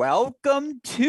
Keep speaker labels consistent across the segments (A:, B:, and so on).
A: Welcome to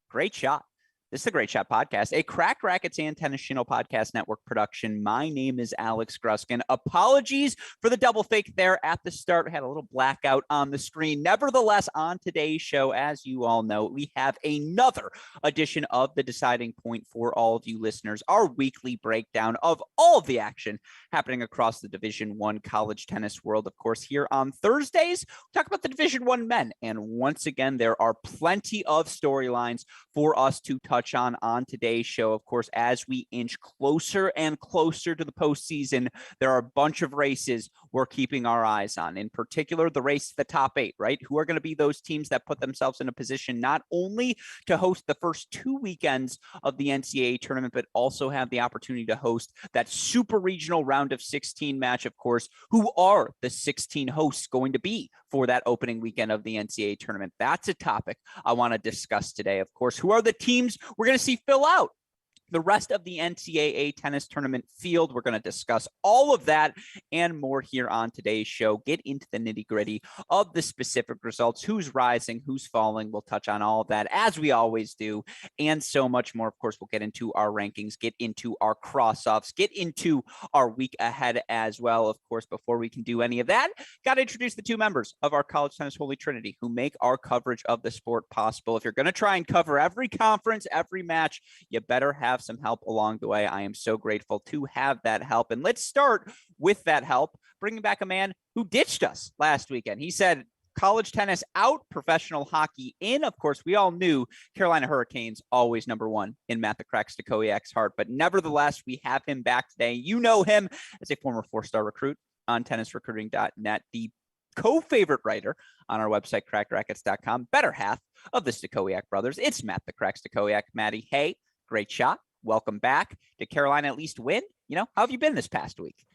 A: Great Shot. This is the Great Shot Podcast, a Cracked Racquets and Tennis Channel Podcast Network production. My name is Alex Gruskin. Apologies for the double fake there at the start. We had a little blackout on the screen. Nevertheless, on today's show, as you all know, we have another edition of The Deciding Point for all of you listeners, our weekly breakdown of all of the action happening across the Division I college tennis world. Of course, here on Thursdays, we talk about the Division I men. And once again, there are plenty of storylines for us to touch on today's show. Of course, as we inch closer and closer to the postseason, there are a bunch of races we're keeping our eyes on. In particular, the race to the top 8, right? Who are going to be those teams that put themselves in a position not only to host the first 2 weekends of the NCAA tournament, but also have the opportunity to host that super regional round of 16 match, of course. Who are the 16 hosts going to be for that opening weekend of the NCAA tournament? That's a topic I want to discuss today. Of course, who are the teams we're going to see fill out the rest of the NCAA tennis tournament field? We're going to discuss all of that and more here on today's show. Get into the nitty-gritty of the specific results, who's rising, who's falling. We'll touch on all of that as we always do, and so much more. Of course, we'll get into our rankings, get into our cross-offs, get into our week ahead as well. Of course, before we can do any of that, got to introduce the 2 members of our College Tennis Holy Trinity who make our coverage of the sport possible. If you're going to try and cover every conference, every match, you better have some help along the way. I am so grateful to have that help. And let's start with that help, bringing back a man who ditched us last weekend. He said college tennis out, professional hockey in. Of course, we all knew Carolina Hurricanes always number 1 in Matt the Crack Stachowiak's heart, but nevertheless, we have him back today. You know him as a former 4-star recruit on tennisrecruiting.net, the co-favorite writer on our website, crackedrackets.com, better half of the Stachowiak brothers. It's Matt the Crack Stachowiak. Matty, hey, great shot. Welcome back. Did Carolina at least win? How have you been this past week?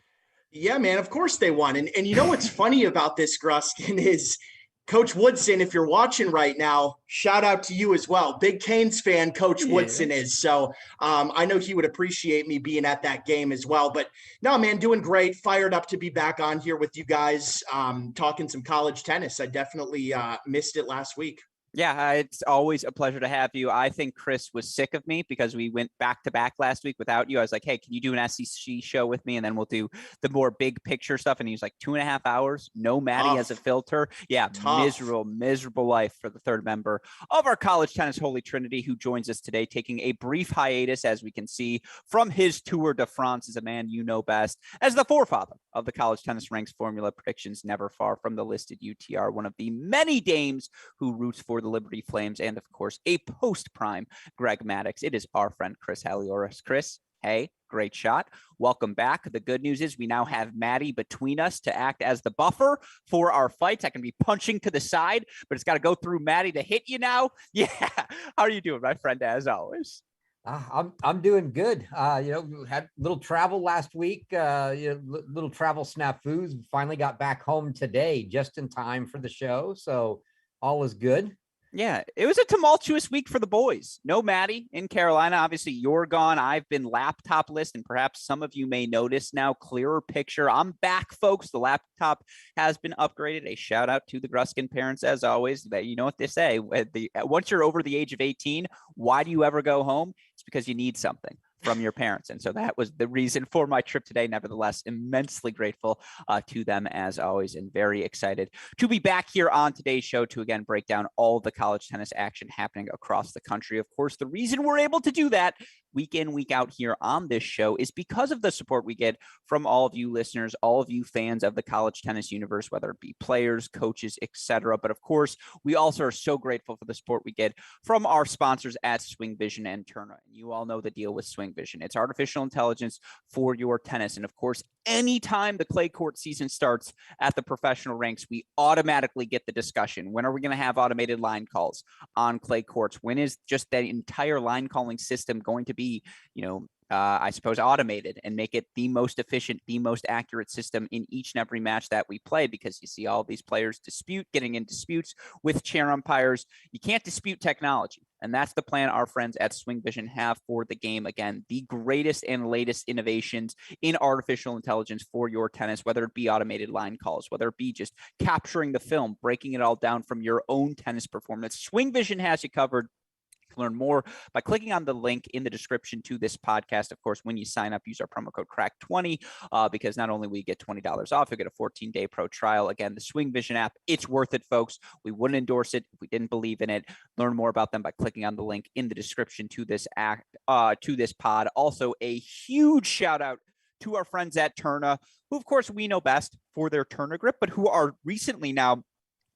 B: Yeah, man, of course they won. And you know what's funny about this, Gruskin, is Coach Woodson, if you're watching right now, shout out to you as well. Big Canes fan, Coach Woodson is. So I know he would appreciate me being at that game as well. But no, man, doing great. Fired up to be back on here with you guys, talking some college tennis. I definitely missed it last week.
A: Yeah, it's always a pleasure to have you. I think Chris was sick of me because we went back to back last week without you. I was like, hey, can you do an SEC show with me? And then we'll do the more big picture stuff. And he was like 2.5 hours. No Maddie as a filter. Yeah, miserable life for the third member of our College Tennis Holy Trinity who joins us today, taking a brief hiatus, as we can see from his Tour de France, is a man you know best as the forefather of the college tennis ranks formula predictions, never far from the listed UTR, one of the many dames who roots for the Liberty Flames, and of course, a post-prime Greg Maddux. It is our friend Chris Halioris. Chris, hey, great shot. Welcome back. The good news is we now have Maddie between us to act as the buffer for our fights. I can be punching to the side, but it's got to go through Maddie to hit you now. Yeah. How are you doing, my friend, as always?
C: I'm doing good. We had a little travel last week, little travel snafus. Finally got back home today, just in time for the show. So all is good.
A: Yeah, it was a tumultuous week for the boys. No Maddie in Carolina. Obviously, you're gone. I've been laptop-less, and perhaps some of you may notice now, clearer picture. I'm back, folks. The laptop has been upgraded. A shout out to the Gruskin parents, as always. You know what they say. Once you're over the age of 18, why do you ever go home? It's because you need something from your parents. And so that was the reason for my trip today. Nevertheless, immensely grateful to them as always, and very excited to be back here on today's show to again break down all the college tennis action happening across the country. Of course, the reason we're able to do that week in, week out here on this show is because of the support we get from all of you listeners, all of you fans of the college tennis universe, whether it be players, coaches, etc. But of course, we also are so grateful for the support we get from our sponsors at SwingVision and Turner. And you all know the deal with SwingVision. It's artificial intelligence for your tennis. And of course, anytime the clay court season starts at the professional ranks, we automatically get the discussion. When are we going to have automated line calls on clay courts? When is just that entire line calling system going to be, I suppose, automated and make it the most efficient, the most accurate system in each and every match that we play? Because you see all these players getting in disputes with chair umpires. You can't dispute technology And that's the plan our friends at SwingVision have for the game. Again, the greatest and latest innovations in artificial intelligence for your tennis, whether it be automated line calls, whether it be just capturing the film, breaking it all down from your own tennis performance. SwingVision has you covered. Learn more by clicking on the link in the description to this podcast. Of course, when you sign up, use our promo code CRACK20 because not only will you get $20 off, you'll get a 14-day pro trial. Again, the SwingVision app, it's worth it, folks. We wouldn't endorse it if we didn't believe in it. Learn more about them by clicking on the link in the description to this pod. Also, a huge shout out to our friends at Tourna, who, of course, we know best for their Tourna grip, but who are recently now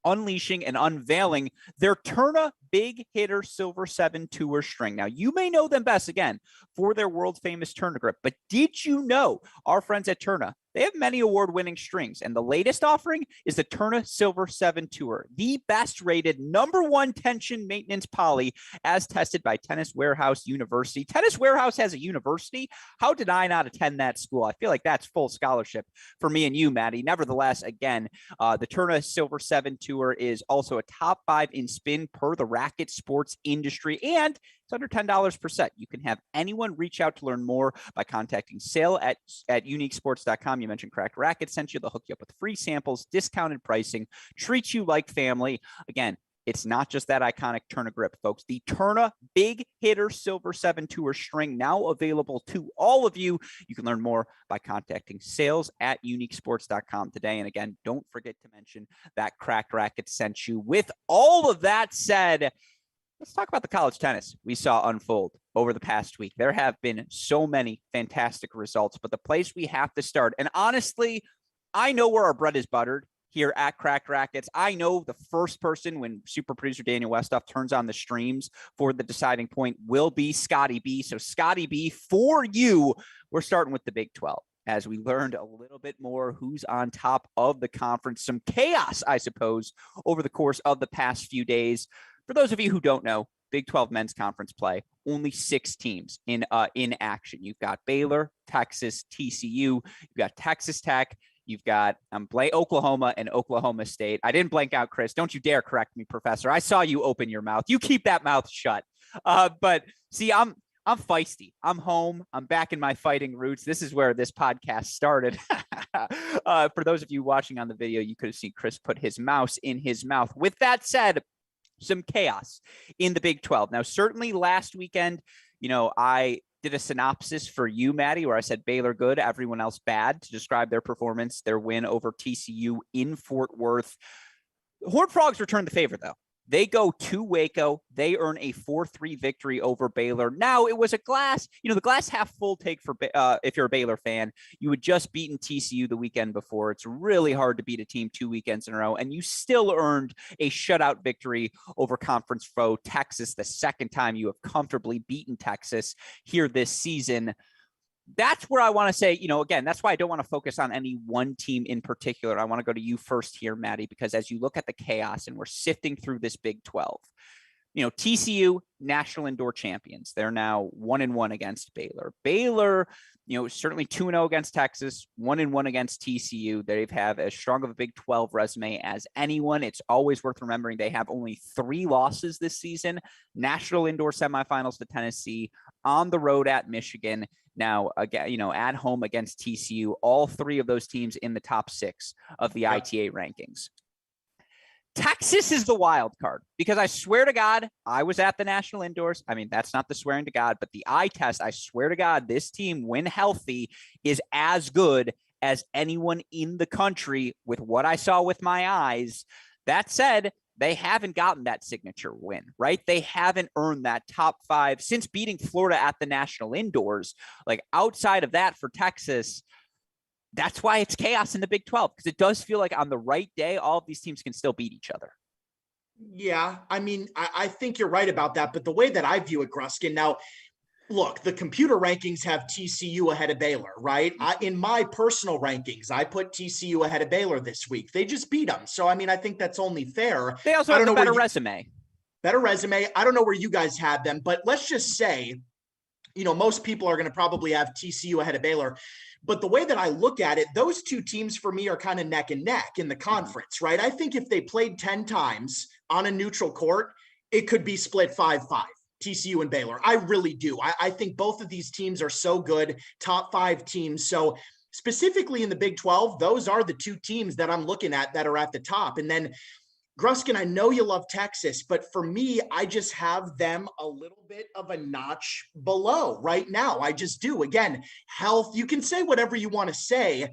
A: unleashing and unveiling their Tourna Big Hitter Silver 7 Tour string. Now, you may know them best, again, for their world famous Tourna grip, but did you know our friends at Tourna, they have many award-winning strings, and the latest offering is the Tourna Silver 7 Tour, the best-rated #1 tension maintenance poly as tested by Tennis Warehouse University. Tennis Warehouse has a university. How did I not attend that school? I feel like that's full scholarship for me and you, Maddie. Nevertheless, again, the Tourna Silver 7 Tour is also a top 5 in spin per the racket sports industry, and it's under $10 per set. You can have anyone reach out to learn more by contacting sale at uniquesports.com. You mentioned Cracked Rackets sent you. They'll hook you up with free samples, discounted pricing, treat you like family. Again, it's not just that iconic Tourna grip, folks. The Tourna Big Hitter Silver 7 Tour string now available to all of you. You can learn more by contacting sales at uniquesports.com today. And again, don't forget to mention that Cracked Rackets sent you. With all of that said, let's talk about the college tennis we saw unfold over the past week. There have been so many fantastic results, but the place we have to start, and honestly, I know where our bread is buttered here at Cracked Rackets. I know the first person when super producer Daniel Westoff turns on the streams for the deciding point will be Scotty B. So Scotty B, for you, we're starting with the Big 12. As we learned a little bit more who's on top of the conference, some chaos, I suppose, over the course of the past few days. For those of you who don't know, Big 12 men's conference play, only 6 teams in action. You've got Baylor, Texas, TCU, you've got Texas Tech, you've got Oklahoma and Oklahoma State. I didn't blank out, Chris. Don't you dare correct me, Professor. I saw you open your mouth. You keep that mouth shut. But see, I'm feisty. I'm home. I'm back in my fighting roots. This is where this podcast started. For those of you watching on the video, you could have seen Chris put his mouse in his mouth. With that said, some chaos in the Big 12. Now, certainly last weekend, I did a synopsis for you, Maddie, where I said Baylor good, everyone else bad, to describe their performance, their win over TCU in Fort Worth. Horned Frogs return the favor, though. They go to Waco. They earn a 4-3 victory over Baylor. Now, it was a the glass half full take for if you're a Baylor fan. You had just beaten TCU the weekend before. It's really hard to beat a team 2 weekends in a row, and you still earned a shutout victory over conference foe Texas, the second time you have comfortably beaten Texas here this season. That's where I want to say, again, that's why I don't want to focus on any one team in particular. I want to go to you first here, Maddie, because as you look at the chaos and we're sifting through this Big 12, TCU, national indoor champions. They're now 1-1 against Baylor. Baylor, certainly 2-0 against Texas, 1-1 against TCU. They have as strong of a Big 12 resume as anyone. It's always worth remembering they have only 3 losses this season. National indoor semifinals to Tennessee, on the road at Michigan. Now, again, at home against TCU, all 3 of those teams in the top 6 of the ITA rankings. Texas is the wild card because I swear to God, I was at the national indoors. I mean, that's not the swearing to God, but the eye test, I swear to God, this team, when healthy, is as good as anyone in the country with what I saw with my eyes. That said, they haven't gotten that signature win, right? They haven't earned that top 5 since beating Florida at the national indoors. Like, outside of that for Texas, that's why it's chaos in the Big 12, because it does feel like on the right day, all of these teams can still beat each other.
B: Yeah, I mean, I think you're right about that. But the way that I view it, Gruskin, now, look, the computer rankings have TCU ahead of Baylor, right? In my personal rankings, I put TCU ahead of Baylor this week. They just beat them. So, I mean, I think that's only fair.
A: They also have a better resume.
B: Better resume. I don't know where you guys had them, but let's just say, most people are going to probably have TCU ahead of Baylor. But the way that I look at it, those 2 teams for me are kind of neck and neck in the conference, right? I think if they played 10 times on a neutral court, it could be split 5-5, TCU and Baylor. I really do. I think both of these teams are so good, top 5 teams. So specifically in the Big 12, those are the 2 teams that I'm looking at that are at the top. And then Gruskin, I know you love Texas, but for me, I just have them a little bit of a notch below right now. I just do. Again, health, you can say whatever you want to say.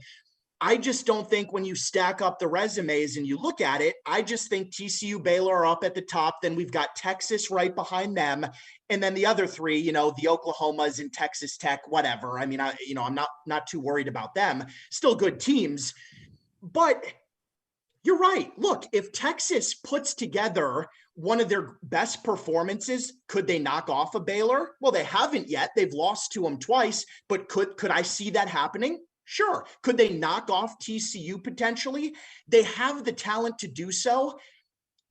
B: I just don't think when you stack up the resumes and you look at it, I just think TCU, Baylor are up at the top. Then we've got Texas right behind them. And then the other 3, the Oklahomas and Texas Tech, whatever. I mean, I'm not too worried about them. Still good teams, but you're right. Look, if Texas puts together one of their best performances, could they knock off a Baylor? Well, they haven't yet. They've lost to them twice, but could I see that happening? Sure. Could they knock off TCU potentially? They have the talent to do so.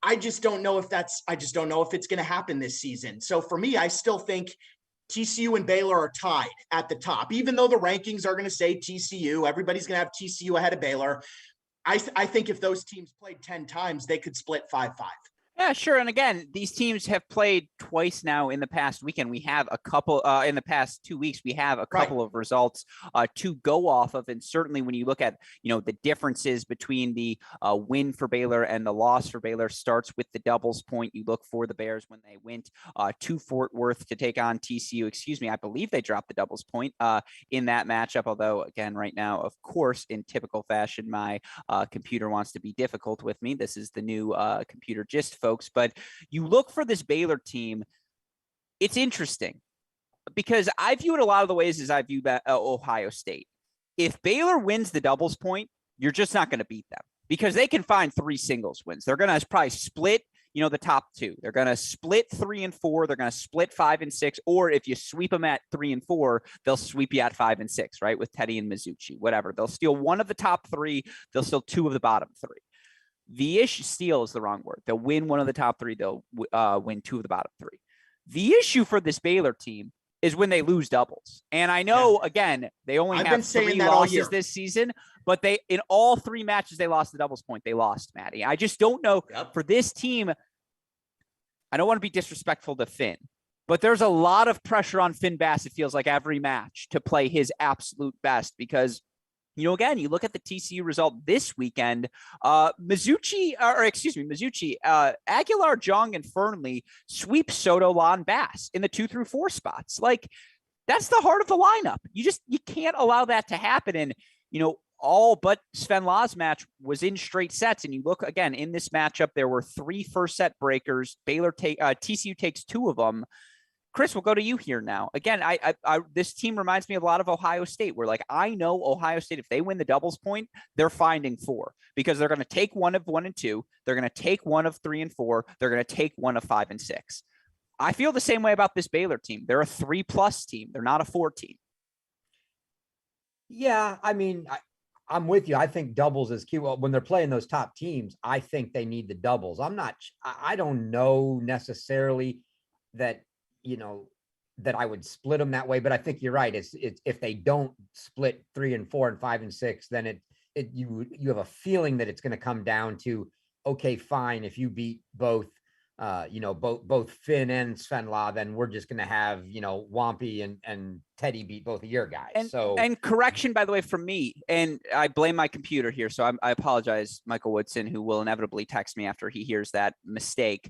B: I just don't know if it's going to happen this season. So for me, I still think TCU and Baylor are tied at the top, even though the rankings are going to say TCU. Everybody's going to have TCU ahead of Baylor. I think if those teams played 10 times, they could split 5-5.
A: Yeah, sure. And again, these teams have played twice now in the past weekend. We have a couple in the past 2 weeks. We have a couple of results to go off of. And certainly when you look at, the differences between the win for Baylor and the loss for Baylor starts with the doubles point. You look for the Bears when they went to Fort Worth to take on TCU. I believe they dropped the doubles point in that matchup. Although, again, right now, of course, in typical fashion, my computer wants to be difficult with me. This is the new computer gist, folks. But you look for this Baylor team. It's interesting because I view it a lot of the ways as I view that Ohio State. If Baylor wins the doubles point, you're just not going to beat them because they can find 3 singles wins. They're going to probably split, the top 2. They're going to split 3 and 4. They're going to split 5 and 6. Or if you sweep them at 3 and 4, they'll sweep you at 5 and 6, right? With Teddy and Mizuchi, whatever. They'll steal 1 of the top 3. They'll steal 2 of the bottom 3. The issue, steal is the wrong word. They'll win 1 of the top 3. They'll win 2 of the bottom 3. The issue for this Baylor team is when they lose doubles. And I know, again, they only have 3 losses this season, but they in all 3 matches they lost the doubles point. They lost, Maddie. I just don't know for this team. I don't want to be disrespectful to Finn, but there's a lot of pressure on Finn Bass, it feels like, every match to play his absolute best because again, you look at the TCU result this weekend, Mizuchi, Aguilar, Jong, and Fernley sweep Soto, Lon, Bass in the 2 through 4 spots. Like, that's the heart of the lineup. You can't allow that to happen. And, all but Sven Law's match was in straight sets. And you look again in this matchup, there were 3 first set breakers. TCU takes 2 of them. Chris, we'll go to you here now. Again, this team reminds me a lot of Ohio State, where I know Ohio State, if they win the doubles point, they're finding 4 because they're going to take 1 of 1 and 2. They're going to take 1 of 3 and 4. They're going to take 1 of 5 and 6. I feel the same way about this Baylor team. They're a 3+ team. They're not a 4 team.
C: Yeah, I mean, I'm with you. I think doubles is key. Well, when they're playing those top teams, I think they need the doubles. I don't know necessarily that that I would split them that way, but I think you're right. It's if they don't split 3 and 4 and 5 and 6, then you have a feeling that it's going to come down to, okay, fine. If you beat both Finn and Sven Law, then we're just going to have, Wampy and Teddy beat both of your guys. And
A: correction, by the way, from me, and I blame my computer here. So I apologize, Michael Woodson, who will inevitably text me after he hears that mistake.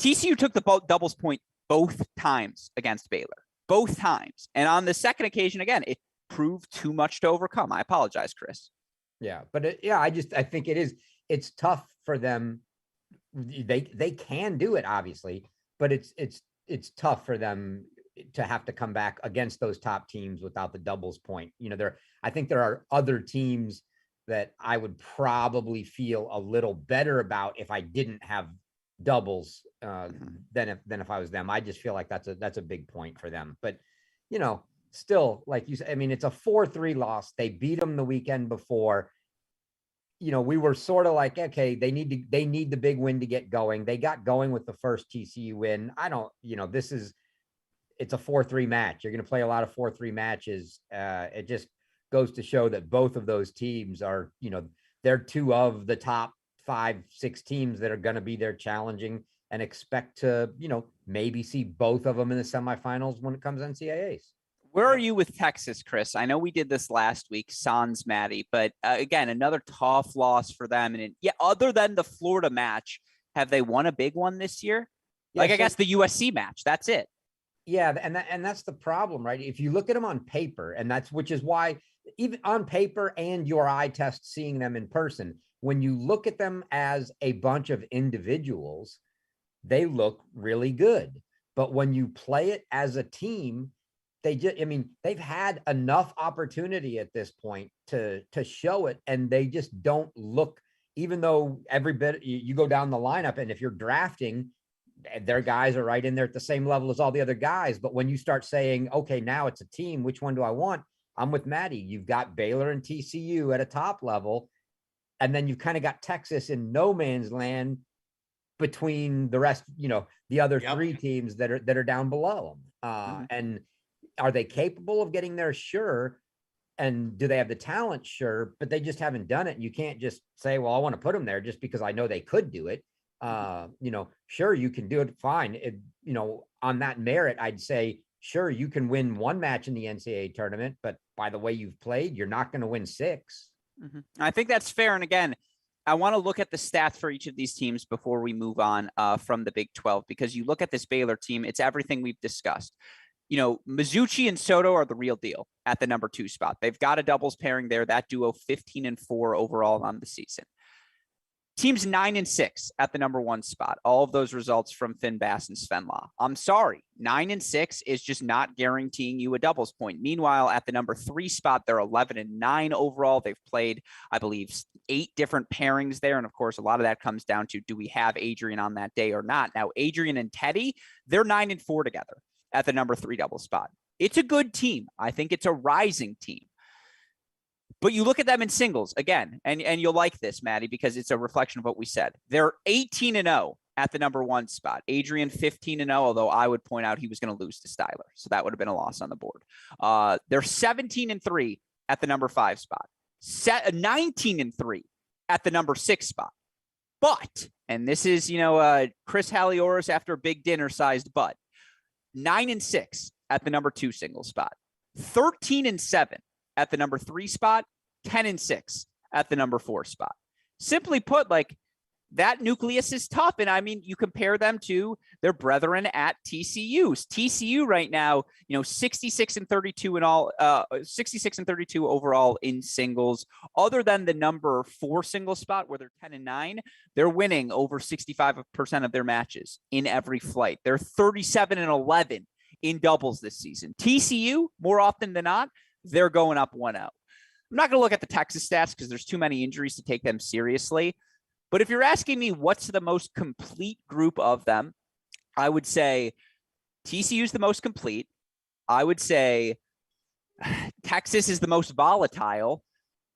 A: TCU took the doubles point both times against Baylor, both times. And on the second occasion, again, it proved too much to overcome. I apologize, Chris.
C: Yeah, but I think it's tough for them. They can do it, obviously, but it's tough for them to have to come back against those top teams without the doubles point. I think there are other teams that I would probably feel a little better about if I didn't have doubles than if I was them. I just feel like that's a big point for them. But still, like you said, I mean, it's a 4-3 loss. They beat them the weekend before. We were sort of like, okay, they need the big win to get going. They got going with the first TCU win. It's a 4-3 match. You're going to play a lot of 4-3 matches. It just goes to show that both of those teams are, they're 2 of the top 5-6 teams that are going to be there challenging and expect to, maybe see both of them in the semifinals when it comes to NCAAs.
A: Where are you with Texas, Chris? I know we did this last week, sans Maddie, but again, another tough loss for them. And other than the Florida match, have they won a big one this year? I guess the USC match, that's it.
C: Yeah, and that's the problem, right? If you look at them on paper, which is why even on paper and your eye test seeing them in person, when you look at them as a bunch of individuals, they look really good. But when you play it as a team, they've had enough opportunity at this point to show it, and they just don't look, even though every bit you go down the lineup, and if you're drafting, their guys are right in there at the same level as all the other guys. But when you start saying, okay, now it's a team, which one do I want? I'm with Maddie. You've got Baylor and TCU at a top level, and then you've kind of got Texas in no man's land between the rest, the other three teams that are down below them. And are they capable of getting there? Sure. And do they have the talent? Sure. But they just haven't done it. And you can't just say, well, I want to put them there just because I know they could do it. Sure, you can do it. Fine. On that merit, I'd say, sure, you can win one match in the NCAA tournament, but by the way you've played, you're not going to win 6.
A: I think that's fair. And again, I want to look at the stats for each of these teams before we move on from the Big 12, because you look at this Baylor team, it's everything we've discussed. Mizuchi and Soto are the real deal at the number 2 spot. They've got a doubles pairing there. That duo 15-4 overall on the season. Teams 9-6 at the number 1 spot. All of those results from Finn Bass and Sven Law. I'm sorry, 9-6 is just not guaranteeing you a doubles point. Meanwhile, at the number 3 spot, they're 11-9 overall. They've played, I believe, 8 different pairings there. And of course, a lot of that comes down to, do we have Adrian on that day or not? Now, Adrian and Teddy, they're 9-4 together at the number 3 double spot. It's a good team. I think it's a rising team. But you look at them in singles again, and you'll like this, Maddie, because it's a reflection of what we said. They're 18-0 at the number 1 spot. Adrian 15-0, although I would point out he was going to lose to Styler. So that would have been a loss on the board. They're 17-3 at the number 5 spot. 19-3 at the number 6 spot. But, and this is, Chris Halioris after a big dinner sized but, 9-6 at the number 2 single spot. 13-7 at the number 3 spot, 10-6 at the number 4 spot. Simply put, that nucleus is tough. And I mean, you compare them to their brethren at TCU's. TCU right now, 66-32 in all, 66-32 overall in singles. Other than the number 4 single spot where they're 10-9, they're winning over 65% of their matches in every flight. They're 37-11 in doubles this season. TCU, more often than not, they're going up 1-0. I'm not going to look at the Texas stats because there's too many injuries to take them seriously. But if you're asking me what's the most complete group of them, I would say TCU is the most complete. I would say Texas is the most volatile.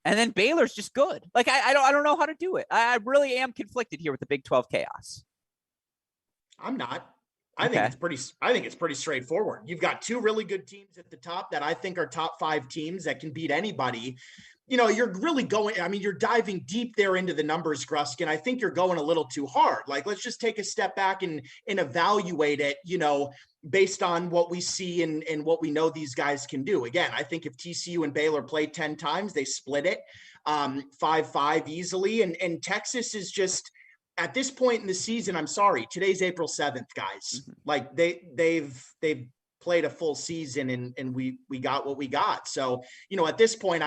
A: And then Baylor's just good. I don't know how to do it. I really am conflicted here with the Big 12 chaos.
B: I'm not. I think it's pretty straightforward. You've got 2 really good teams at the top that I think are top 5 teams that can beat anybody. You're really you're diving deep there into the numbers, Gruskin. I think you're going a little too hard. Let's just take a step back and evaluate it, based on what we see and what we know these guys can do. Again, I think if TCU and Baylor play 10 times, they split it 5-5 easily. And Texas is just, at this point in the season, I'm sorry, today's April 7th, guys. They've played a full season and we got what we got. So, at this point,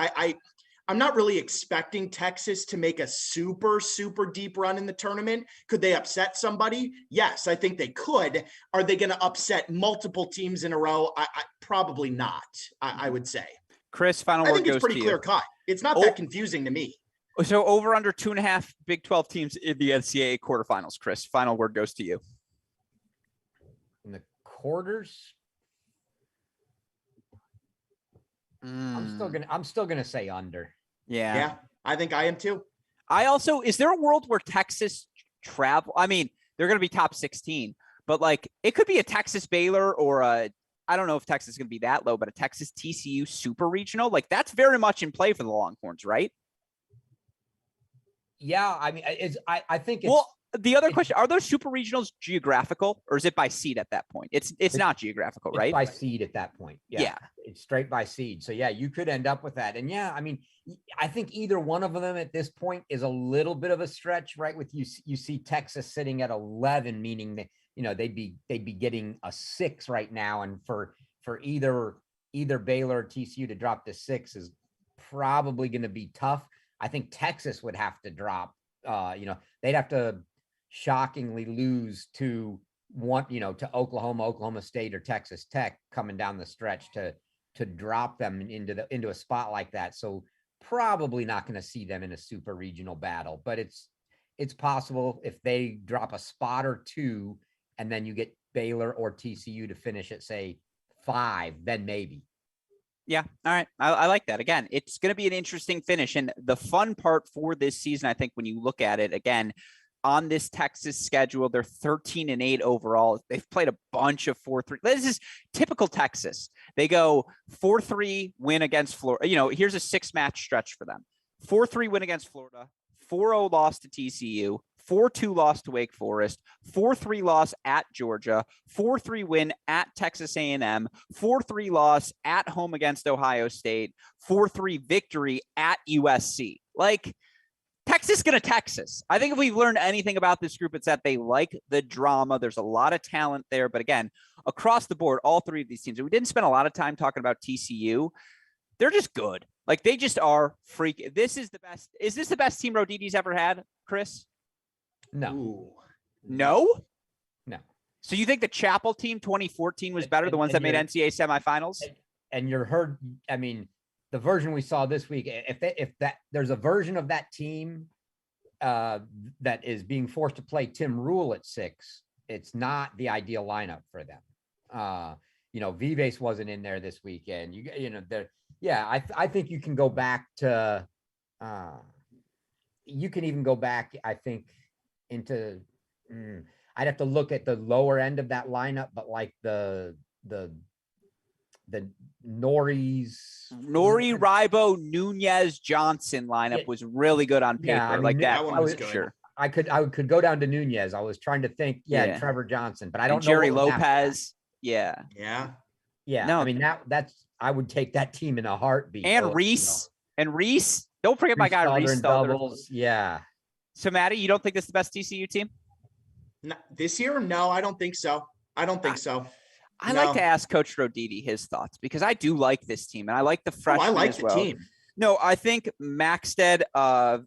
B: I'm not really expecting Texas to make a super, super deep run in the tournament. Could they upset somebody? Yes, I think they could. Are they going to upset multiple teams in a row? I probably not, I would say.
A: Chris, final word goes to you.
B: I think it's pretty clear cut. It's not that confusing to me.
A: So over under 2.5 Big 12 teams in the NCAA quarterfinals. Chris, final word goes to you.
C: In the quarters, I'm still gonna say under.
B: Yeah, I think I am too.
A: Is there a world where Texas travel? I mean, they're going to be top 16, but it could be a Texas Baylor or I don't know if Texas is going to be that low, but a Texas TCU super regional. That's very much in play for the Longhorns, right?
C: Yeah, I mean, I think it's.
A: Well, The other question, are those super regionals geographical, or is it by seed at that point? It's not geographical, right?
C: It's by seed at that point.
A: Yeah.
C: It's straight by seed. So yeah, you could end up with that. And yeah, I mean, I think either one of them at this point is a little bit of a stretch, right? With you see Texas sitting at 11, meaning that, you know, they'd be getting a 6 right now. And for either Baylor or TCU to drop to 6 is probably going to be tough. I think Texas would have to drop, they'd have to shockingly lose to to Oklahoma State or Texas Tech coming down the stretch to drop them into a spot like that. So probably not going to see them in a super regional battle, but it's possible if they drop a spot or 2 and then you get Baylor or TCU to finish at say 5, then maybe.
A: Yeah. All right. I like that. Again, it's going to be an interesting finish. And the fun part for this season, I think when you look at it again, on this Texas schedule, they're 13-8 overall. They've played a bunch of 4-3. This is typical Texas. They go 4-3 win against Florida. Here's a 6-match stretch for them. 4-3 win against Florida, 4-0 loss to TCU, 4-2 loss to Wake Forest, 4-3 loss at Georgia, 4-3 win at Texas A&M, 4-3 loss at home against Ohio State, 4-3 victory at USC. Like, Texas going to Texas. I think if we've learned anything about this group, it's that they like the drama. There's a lot of talent there. But again, across the board, all 3 of these teams, and we didn't spend a lot of time talking about TCU. They're just good. Like, they just are freak. This is the best. Is this the best team Rodidi's ever had, Chris?
C: No.
B: Ooh.
A: No?
C: No.
A: So you think the Chapel team 2014 was better, the ones that made NCAA semifinals?
C: And the version we saw this week, if there's a version of that team that is being forced to play Tim Rule at 6, it's not the ideal lineup for them. Vives wasn't in there this weekend. I think you can go back to you can even go back, I think, into I'd have to look at the lower end of that lineup, but like the Nori,
A: Ribo, Nunez, Johnson lineup was really good on paper.
C: Yeah,
A: that
B: one was good.
A: Sure.
C: I could go down to Nunez. I was trying to think, Trevor Johnson, but I don't know.
A: Jerry Lopez. Yeah.
C: No, I would take that team in a heartbeat.
A: And Reese. And Reese. Don't forget my guy Reese.
C: Doubles. Yeah.
A: So Maddie, you don't think this is the best TCU team?
B: No, this year? No, I don't think so. I
A: like to ask Coach Roditi his thoughts because I do like this team and I like the freshmen
B: I like
A: as
B: the
A: well.
B: team.
A: No, I think Maxted and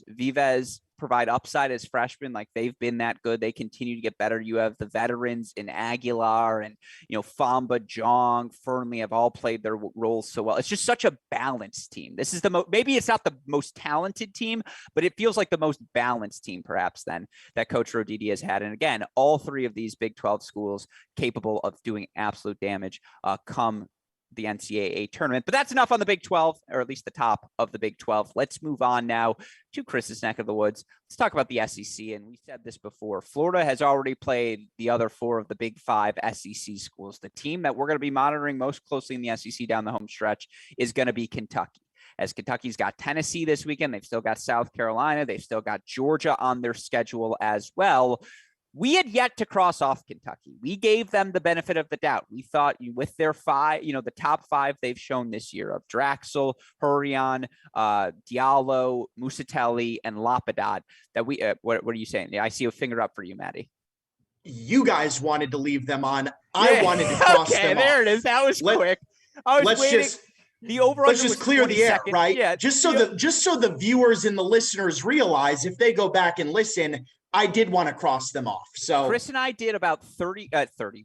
A: Vives provide upside as freshmen. Like, they've been that good. They continue to get better. You have the veterans in Aguilar and, Famba, Jong, Fernley have all played their roles so well. It's just such a balanced team. This is maybe it's not the most talented team, but it feels like the most balanced team perhaps then that Coach Roditi has had. And again, all 3 of these Big 12 schools capable of doing absolute damage come the NCAA tournament. But that's enough on the Big 12, or at least the top of the Big 12. Let's move on now to Chris's neck of the woods. Let's talk about the SEC. And we said this before. Florida has already played the other 4 of the Big 5 SEC schools. The team that we're going to be monitoring most closely in the SEC down the home stretch is going to be Kentucky. As Kentucky's got Tennessee this weekend, they've still got South Carolina. They've still got Georgia on their schedule as well. We had yet to cross off Kentucky. We gave them the benefit of the doubt. We thought with their 5, the top 5 they've shown this year of Draxel, Hurrion, Diallo, Musatelli, and Lapidot, that we, what are you saying? I see a finger up for you, Maddie.
B: You guys wanted to leave them on. I wanted to cross them off.
A: Okay, there it is. That was quick. I was waiting.
B: Let's just clear the air, right?
A: Yeah,
B: just so the viewers and the listeners realize, if they go back and listen, I did want to cross them off. So
A: Chris and I did about 30.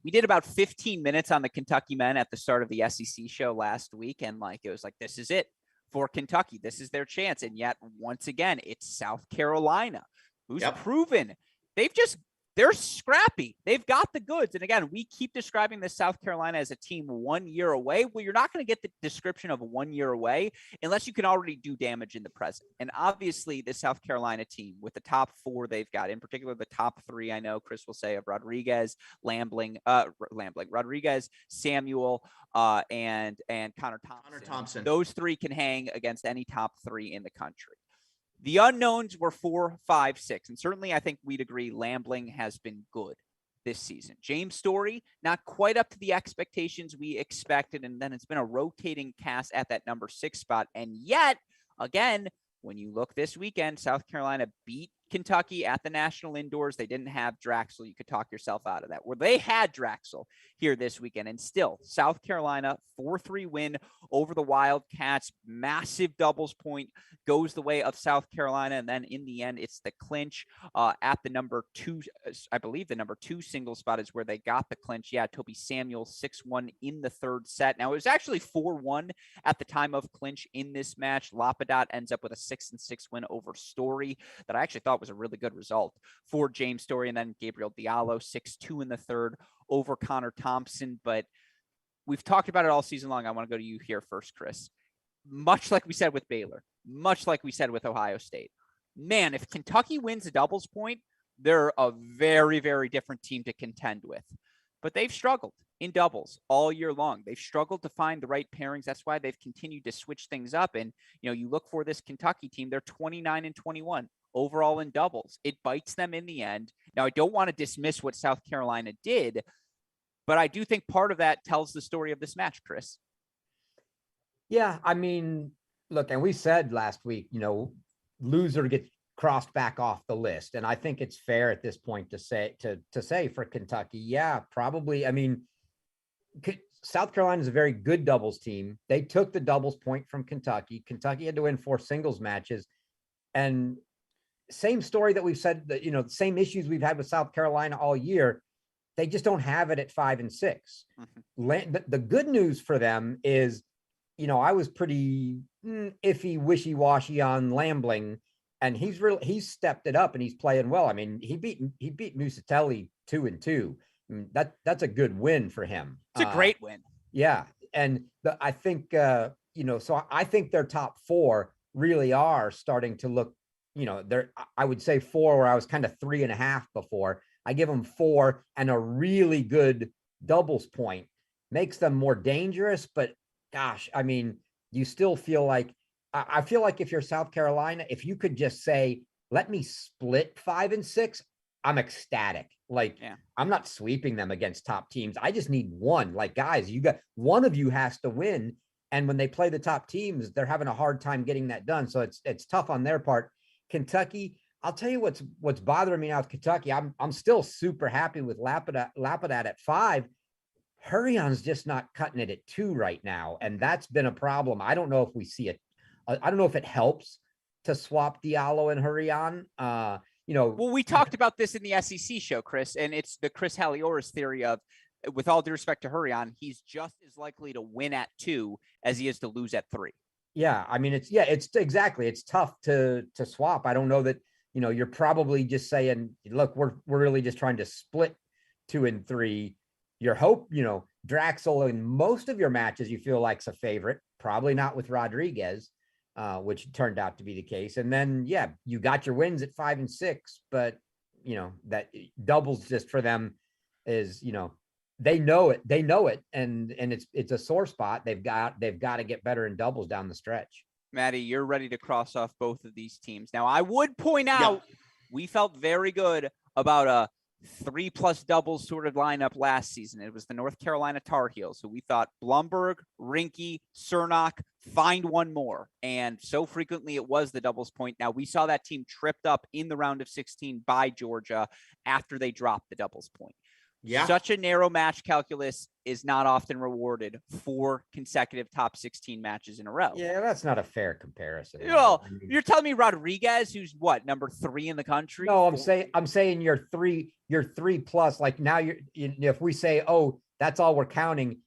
A: We did about 15 minutes on the Kentucky men at the start of the SEC show last week. And it was like, this is it for Kentucky. This is their chance. And yet once again, it's South Carolina who's proven they're scrappy. They've got the goods. And again, we keep describing this South Carolina as a team 1 year away. Well, you're not going to get the description of 1 year away unless you can already do damage in the present. And obviously the South Carolina team with the top 4 they've got, in particular, the top 3, I know Chris will say, of Rodriguez, Rodriguez, Samuel, and Connor Thompson.
B: Connor Thompson.
A: Those 3 can hang against any top 3 in the country. The unknowns were 4, 5, 6. And certainly I think we'd agree Lambling has been good this season. James Story, not quite up to the expectations we expected. And then it's been a rotating cast at that number 6 spot. And yet, again, when you look this weekend, South Carolina beat Kentucky at the National Indoors. They didn't have Draxel. You could talk yourself out of that. Where they had Draxel here this weekend. And still, South Carolina, 4-3 win over the Wildcats. Massive doubles point goes the way of South Carolina. And then in the end, it's the clinch at the number 2. I believe the number 2 single spot is where they got the clinch. Yeah, Toby Samuel, 6-1 in the third set. Now, it was actually 4-1 at the time of clinch in this match. Lapadat ends up with a 6-6 win over Story that I actually thought was a really good result for James Story. And then Gabriel Diallo, 6-2 in the third over Connor Thompson. But we've talked about it all season long. I want to go to you here first, Chris. Much like we said with Baylor, much like we said with Ohio State, man, if Kentucky wins a doubles point, they're a very, very different team to contend with. But they've struggled in doubles all year long. They've struggled to find the right pairings. That's why they've continued to switch things up. And, you look for this Kentucky team, they're 29-21 overall in doubles. It bites them in the end. Now, I don't want to dismiss what South Carolina did, but I do think part of that tells the story of this match, Chris.
C: Yeah, I mean, look, and we said last week, loser gets crossed back off the list. And I think it's fair at this point to say for Kentucky, yeah, probably. I mean, South Carolina is a very good doubles team. They took the doubles point from Kentucky. Kentucky had to win 4 singles matches. And same story that we've said, that, the same issues we've had with South Carolina all year. They just don't have it at 5 and 6. Mm-hmm. The good news for them is, I was pretty iffy, wishy-washy on Lambling, and he's stepped it up and he's playing well. I mean, he beat Musatelli 2-2. I mean, that's a good win for him.
A: It's a great win.
C: Yeah. And I think, so I think their top 4 really are starting to look, I would say 4 where I was kind of 3.5 before. I give them 4 and a really good doubles point. Makes them more dangerous, but gosh, I mean, you still feel like, I feel like if you're South Carolina, if you could just say, let me split 5 and 6, I'm ecstatic. Like, yeah. I'm not sweeping them against top teams. I just need one. Like, guys, one of you has to win. And when they play the top teams, they're having a hard time getting that done. So it's tough on their part. Kentucky, I'll tell you what's bothering me now with Kentucky. I'm still super happy with Lapadat at 5. Hurrion's just not cutting it at 2 right now. And that's been a problem. I don't know if we see it. I don't know if it helps to swap Diallo and Hurrion.
A: Well, we talked about this in the SEC show, Chris, and it's the Chris Halioris theory of, with all due respect to Hurrion, he's just as likely to win at 2 as he is to lose at 3.
C: Yeah. I mean, it's exactly. It's tough to swap. I don't know that, you're probably just saying, look, we're really just trying to split 2 and 3. Your hope, Draxel in most of your matches, you feel like's a favorite, probably not with Rodriguez, which turned out to be the case. And then, yeah, you got your wins at 5 and 6, but that doubles just for them is, they know it. And it's a sore spot. They've got to get better in doubles down the stretch.
A: Maddie, you're ready to cross off both of these teams. Now, I would point out, we felt very good about a 3+ doubles sort of lineup last season. It was the North Carolina Tar Heels, who we thought Blumberg, Rinke, Cernak, find one more. And so frequently it was the doubles point. Now, we saw that team tripped up in the round of 16 by Georgia after they dropped the doubles point. Yeah. Such a narrow match calculus is not often rewarded for consecutive top 16 matches in a row.
C: Yeah, that's not a fair comparison.
A: Well, you're telling me Rodriguez, who's what, number 3 in the country?
C: No, I'm saying you're 3+. Like now if we say, oh, that's all we're counting,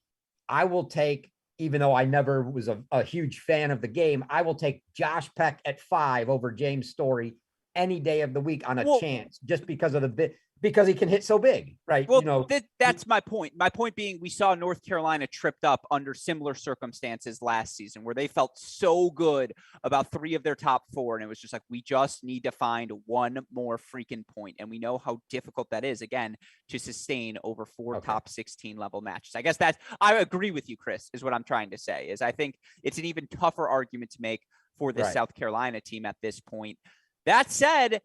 C: I will take, even though I never was a huge fan of the game, I will take Josh Peck at 5 over James Story any day of the week on a chance, just because of because he can hit so big, right?
A: Well, that's my point. My point being, we saw North Carolina tripped up under similar circumstances last season where they felt so good about 3 of their top 4. And it was just like, we just need to find one more freaking point. And we know how difficult that is, again, to sustain over 4 top 16 level matches. I guess I agree with you, Chris, is what I'm trying to say, is I think it's an even tougher argument to make for this South Carolina team at this point. That said,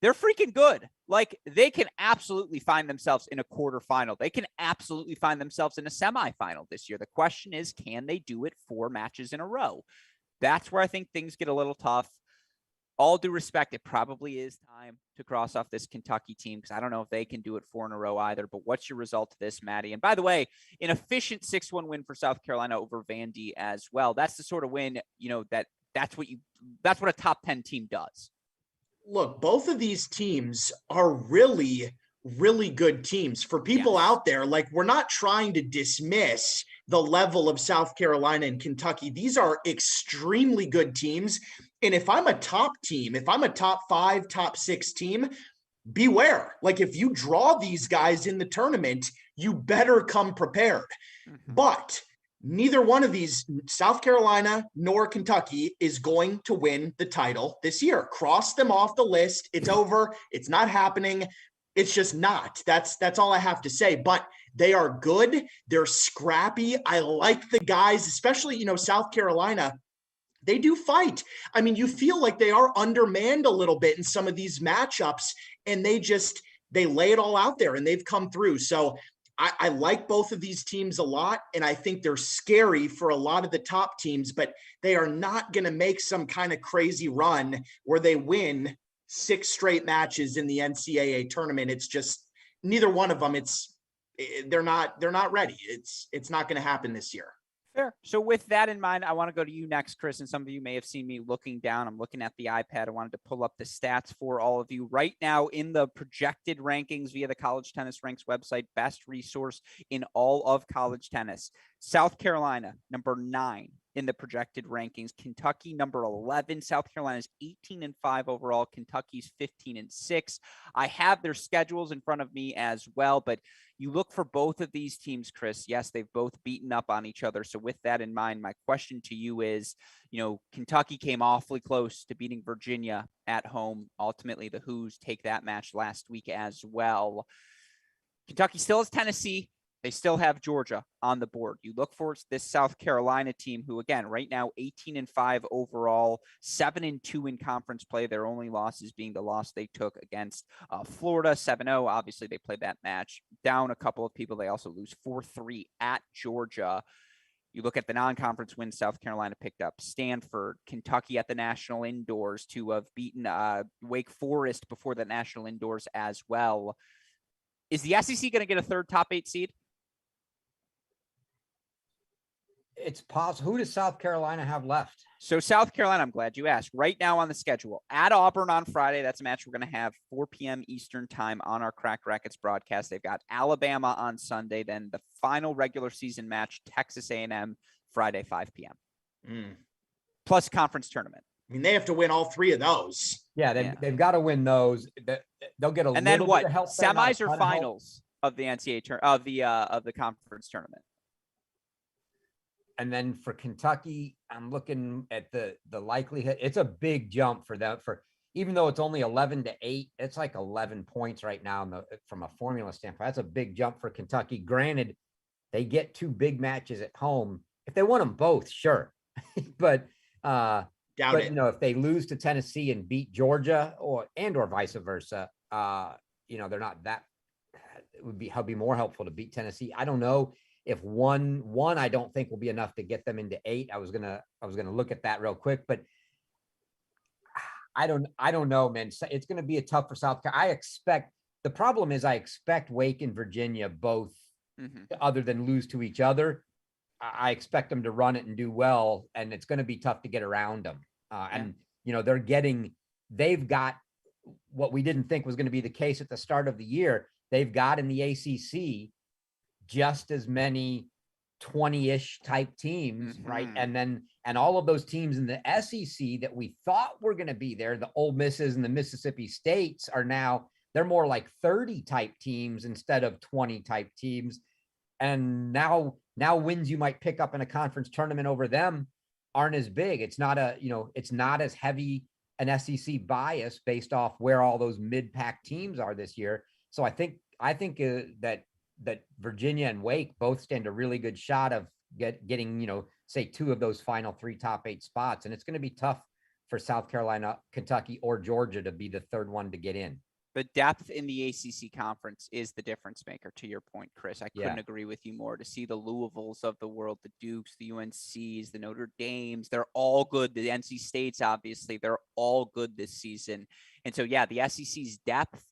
A: they're freaking good. Like, they can absolutely find themselves in a quarterfinal. They can absolutely find themselves in a semifinal this year. The question is, can they do it 4 matches in a row? That's where I think things get a little tough. All due respect, it probably is time to cross off this Kentucky team, because I don't know if they can do it 4 in a row either. But what's your result to this, Maddie? And by the way, an efficient 6-1 win for South Carolina over Vandy as well. That's the sort of win, that's what a top 10 team does.
B: Look, both of these teams are really, really good teams. For people out there, like, we're not trying to dismiss the level of South Carolina and Kentucky. These are extremely good teams. And if I'm a top team, if I'm a top 5, top 6 team, beware. Like, if you draw these guys in the tournament, you better come prepared. But neither one of these, South Carolina nor Kentucky, is going to win the title this year. Cross them off the list. It's over. It's not happening. It's just not. That's all I have to say. But they are good. They're scrappy. I like the guys, especially, South Carolina. They do fight. I mean, you feel like they are undermanned a little bit in some of these matchups, and they lay it all out there, and they've come through. So I like both of these teams a lot, and I think they're scary for a lot of the top teams, but they are not going to make some kind of crazy run where they win 6 straight matches in the NCAA tournament. It's just neither one of them. They're not ready. It's not going to happen this year.
A: Fair. So with that in mind, I want to go to you next, Chris, and some of you may have seen me looking down. I'm looking at the iPad. I wanted to pull up the stats for all of you right now in the projected rankings via the College Tennis Ranks website, best resource in all of college tennis. South Carolina, number 9 in the projected rankings. Kentucky, number 11. South Carolina's 18-5 overall. Kentucky's 15-6. I have their schedules in front of me as well, but you look for both of these teams, Chris. Yes, they've both beaten up on each other. So with that in mind, my question to you is, Kentucky came awfully close to beating Virginia at home. Ultimately, the Hoos take that match last week as well. Kentucky still has Tennessee. They still have Georgia on the board. You look for this South Carolina team who, again, right now, 18-5 overall, 7-2 in conference play. Their only losses being the loss they took against Florida, 7-0. Obviously, they played that match down a couple of people. They also lose 4-3 at Georgia. You look at the non-conference wins South Carolina picked up. Stanford, Kentucky at the National Indoors to have beaten Wake Forest before the National Indoors as well. Is the SEC going to get a third top 8 seed?
C: It's possible. Who does South Carolina have left?
A: So South Carolina, I'm glad you asked. Right now on the schedule, at Auburn on Friday, that's a match we're going to have 4 p.m. Eastern time on our Crack Rackets broadcast. They've got Alabama on Sunday, then the final regular season match, Texas A&M, Friday, 5 p.m. Plus conference tournament.
B: I mean, they have to win all 3 of those.
C: Yeah, they've got to win those. They'll get a
A: and
C: little
A: then what?
C: Bit of help.
A: Semis or finals of the NCAA of the conference tournament.
C: And then for Kentucky, I'm looking at the likelihood. It's a big jump for them. For even though it's only 11-8, it's like 11 points right now from a formula standpoint. That's a big jump for Kentucky. Granted, they get 2 big matches at home. If they won them both, sure, but
B: doubt it.
C: If they lose to Tennessee and beat Georgia or vice versa, they're not that. It would be more helpful to beat Tennessee. I don't know. If one, I don't think will be enough to get them into 8. I was gonna look at that real quick, but I don't know, man. It's gonna be a tough for South Carolina. The problem is I expect Wake and Virginia both, other than lose to each other. I expect them to run it and do well, and it's gonna be tough to get around them. And they've got what we didn't think was going to be the case at the start of the year. They've got in the ACC just as many 20-ish type teams, right? And all of those teams in the SEC that we thought were going to be there, the Ole Misses and the Mississippi States, they're more like 30 type teams instead of 20 type teams. And now wins you might pick up in a conference tournament over them aren't as big. It's not as heavy an SEC bias based off where all those mid-pack teams are this year. So I think that Virginia and Wake both stand a really good shot of getting, say 2 of those final 3 top 8 spots. And it's going to be tough for South Carolina, Kentucky, or Georgia to be the third one to get in.
A: The depth in the ACC conference is the difference maker, to your point, Chris. I couldn't agree with you more. To see the Louisvilles of the world, the Dukes, the UNCs, the Notre Dames, they're all good. The NC States, obviously, they're all good this season. And so, yeah, the SEC's depth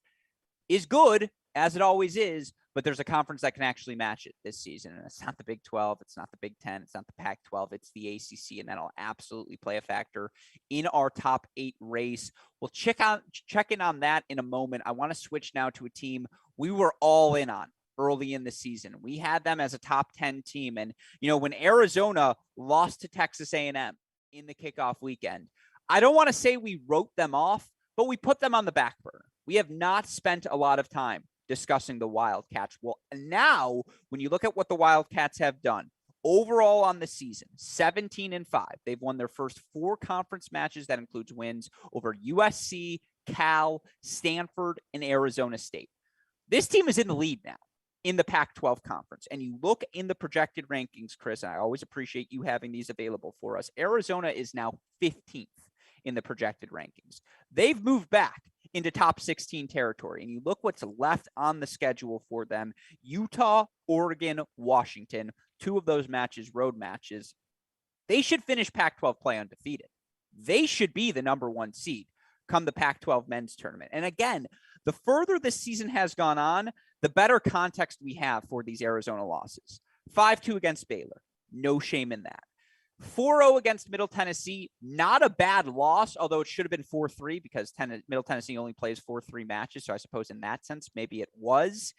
A: is good, as it always is, but there's a conference that can actually match it this season. And it's not the Big 12. It's not the Big 10. It's not the Pac-12. It's the ACC, and that'll absolutely play a factor in our top 8 race. We'll check in on that in a moment. I want to switch now to a team we were all in on early in the season. We had them as a top 10 team. And, when Arizona lost to Texas A&M in the kickoff weekend, I don't want to say we wrote them off, but we put them on the back burner. We have not spent a lot of time discussing the Wildcats. Well, now when you look at what the Wildcats have done overall on the season, 17-5, they've won their first 4 conference matches. That includes wins over USC, Cal, Stanford, and Arizona State. This team is in the lead now in the Pac-12 conference. And you look in the projected rankings, Chris, and I always appreciate you having these available for us. Arizona is now 15th in the projected rankings. They've moved back into top 16 territory. And you look what's left on the schedule for them: Utah, Oregon, Washington, 2 of those matches, road matches. They should finish Pac-12 play undefeated. They should be the number 1 seed come the Pac-12 men's tournament. And again, the further this season has gone on, the better context we have for these Arizona losses. 5-2 against Baylor. No shame in that. 4-0 against Middle Tennessee, not a bad loss, although it should have been 4-3 because Middle Tennessee only plays 4-3 matches. So I suppose in that sense, maybe it was.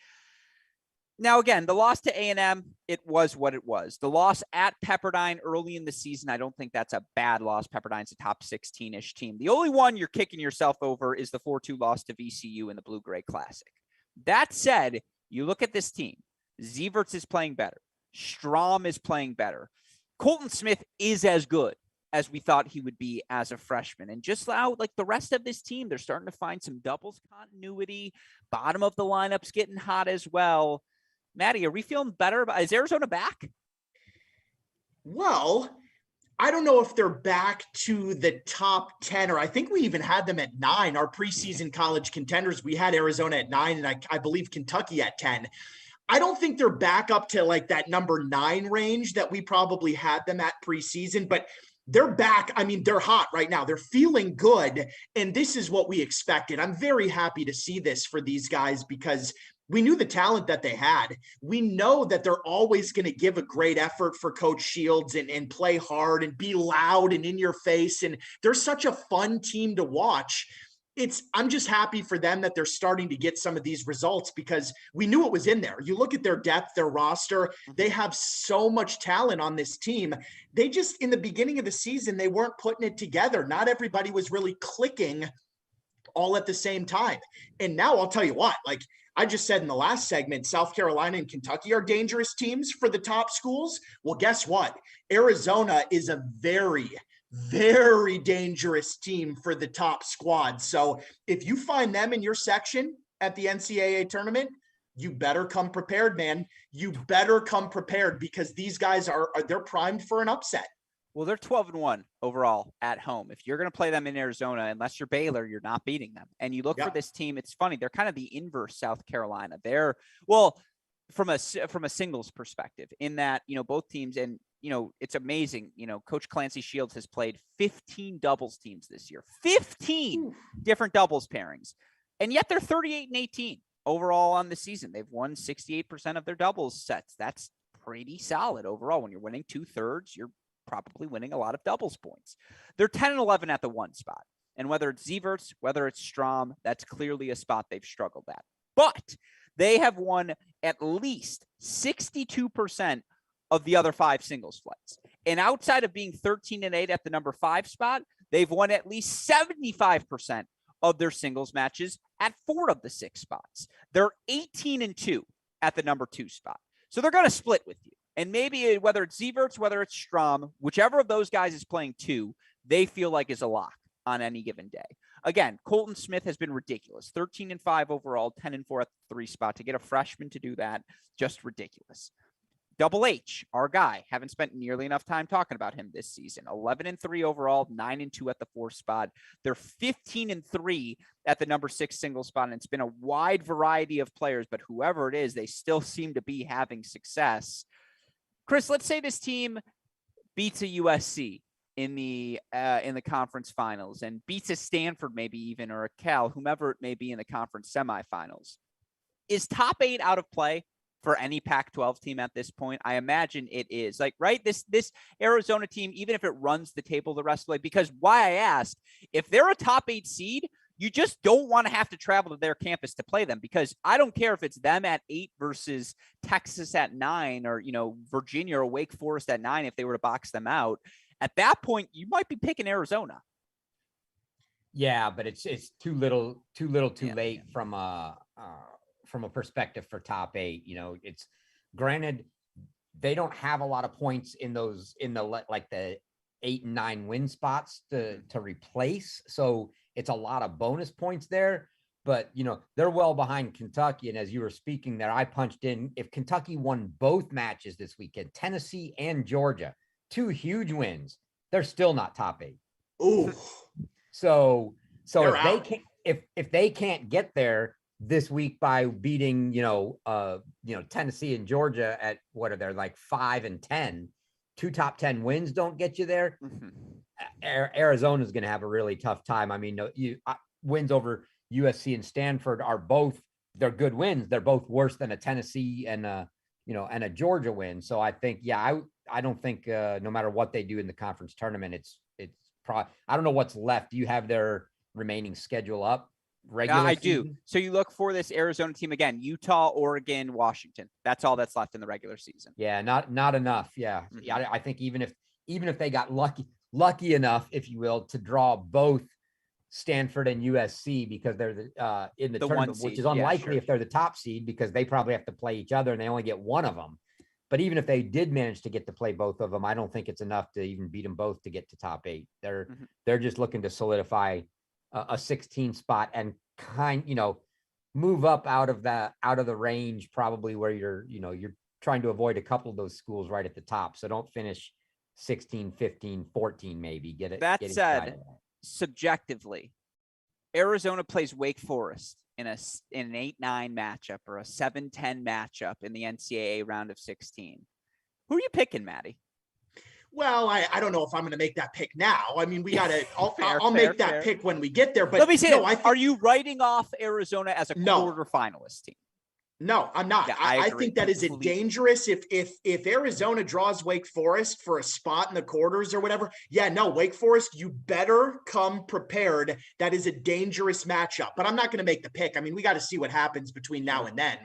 A: Now, again, the loss to A&M, it was what it was. The loss at Pepperdine early in the season, I don't think that's a bad loss. Pepperdine's a top 16-ish team. The only one you're kicking yourself over is the 4-2 loss to VCU in the Blue-Gray Classic. That said, you look at this team. Zieverts is playing better. Strom is playing better. Colton Smith is as good as we thought he would be as a freshman. And just now, like the rest of this team, they're starting to find some doubles continuity. Bottom of the lineup's getting hot as well. Maddie, are we feeling better? Is Arizona back?
B: Well, I don't know if they're back to the top 10, or I think we even had them at 9. Our preseason college contenders, we had Arizona at 9, and I believe Kentucky at 10. I don't think they're back up to like that number 9 range that we probably had them at preseason, but they're back. I mean, they're hot right now. They're feeling good. And this is what we expected. I'm very happy to see this for these guys because we knew the talent that they had. We know that they're always going to give a great effort for Coach Shields and play hard and be loud and in your face. And they're such a fun team to watch. I'm just happy for them that they're starting to get some of these results because we knew it was in there. You look at their depth, their roster, they have so much talent on this team. They just, in the beginning of the season, they weren't putting it together. Not everybody was really clicking all at the same time. And now I'll tell you what, like I just said in the last segment, South Carolina and Kentucky are dangerous teams for the top schools. Well, guess what? Arizona is a very dangerous team for the top squad. So if you find them in your section at the NCAA tournament, you better come prepared, man. You better come prepared because these guys they're primed for an upset.
A: Well, they're 12-1 overall at home. If you're going to play them in Arizona, unless you're Baylor, you're not beating them. And you look for this team, it's funny. They're kind of the inverse South Carolina. They're, well, from a singles perspective in that, both teams, and, it's amazing. Coach Clancy Shields has played 15 doubles teams this year, 15 different doubles pairings. And yet they're 38-18 overall on the season. They've won 68% of their doubles sets. That's pretty solid overall. When you're winning 2/3, you're probably winning a lot of doubles points. They're 10-11 at the 1 spot. And whether it's Zieverts, whether it's Strom, that's clearly a spot they've struggled at. But they have won at least 62% of the other 5 singles flights. And outside of being 13-8 at the number 5 spot, they've won at least 75% of their singles matches at 4 of the 6 spots. They're 18-2 at the number 2 spot. So they're going to split with you. And maybe whether it's Zieverts, whether it's Strom, whichever of those guys is playing 2, they feel like is a lock on any given day. Again, Colton Smith has been ridiculous. 13-5 overall, 10-4 at the 3 spot. To get a freshman to do that, just ridiculous. Double H, our guy, haven't spent nearly enough time talking about him this season. 11-3 overall, 9-2 at the 4th spot. They're 15-3 at the number 6 single spot. And it's been a wide variety of players, but whoever it is, they still seem to be having success. Chris, let's say this team beats a USC in the conference finals and beats a Stanford, maybe even, or a Cal, whomever it may be in the conference semifinals. Is top 8 out of play for any Pac-12 team at this point? I imagine it is. Like, right, this Arizona team, even if it runs the table the rest of the way, because why I ask, if they're a top 8 seed, you just don't want to have to travel to their campus to play them, because I don't care if it's them at 8 versus Texas at 9, or, Virginia or Wake Forest at 9, if they were to box them out. At that point, you might be picking Arizona.
C: Yeah, but it's too little, too late from a perspective for top 8. It's granted they don't have a lot of points in the 8 and 9 win spots to replace. So it's a lot of bonus points there, but they're well behind Kentucky. And as you were speaking there, I punched in, if Kentucky won both matches this weekend, Tennessee and Georgia, 2 huge wins, they're still not top 8.
B: Ooh.
C: So
B: They're
C: if they can't, if they can't get there this week by beating, Tennessee and Georgia at, what are they, like 5 and 10, 2 top 10 wins don't get you there.
A: Mm-hmm.
C: Arizona is going to have a really tough time. I mean, wins over USC and Stanford they're good wins. They're both worse than a Tennessee and a Georgia win. So I think, I don't think no matter what they do in the conference tournament, it's probably, I don't know what's left. Do you have their remaining schedule up?
A: I do. So you look for this Arizona team again: Utah, Oregon, Washington. That's all that's left in the regular season.
C: Yeah, not enough. Yeah,
A: Mm-hmm.
C: yeah. I think even if they got lucky enough, if you will, to draw both Stanford and USC, because they're in the tournament, which is unlikely if they're the top seed, because they probably have to play each other and they only get one of them. But even if they did manage to get to play both of them, I don't think it's enough to even beat them both to get to top 8. They're just looking to solidify a 16 spot and move up out of the range, probably where you're trying to avoid a couple of those schools right at the top. So don't finish 16, 15, 14, maybe get it.
A: That said, subjectively, Arizona plays Wake Forest in an 8-9 matchup or a 7-10 matchup in the NCAA round of 16. Who are you picking, Maddie?
B: Well, I don't know if I'm going to make that pick now. I mean, we got to. I'll make that pick when we get there. But
A: let me say, are you writing off Arizona as a quarterfinalist team?
B: No, I'm not.
A: Yeah,
B: I think that is a dangerous. If Arizona draws Wake Forest for a spot in the quarters or whatever, Wake Forest, you better come prepared. That is a dangerous matchup. But I'm not going to make the pick. I mean, we got to see what happens between now and then.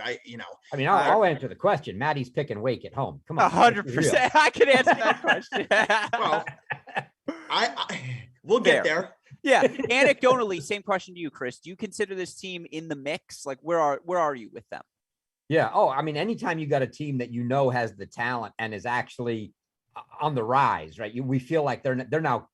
C: I'll answer the question. Maddie's picking Wake at home. Come on,
A: 100%. I can answer that question.
B: Well, we'll get there.
A: Yeah. Anecdotally, same question to you, Chris. Do you consider this team in the mix? Like, where are you with them?
C: Yeah. Oh, I mean, anytime you got a team that has the talent and is actually on the rise, right? We feel like they're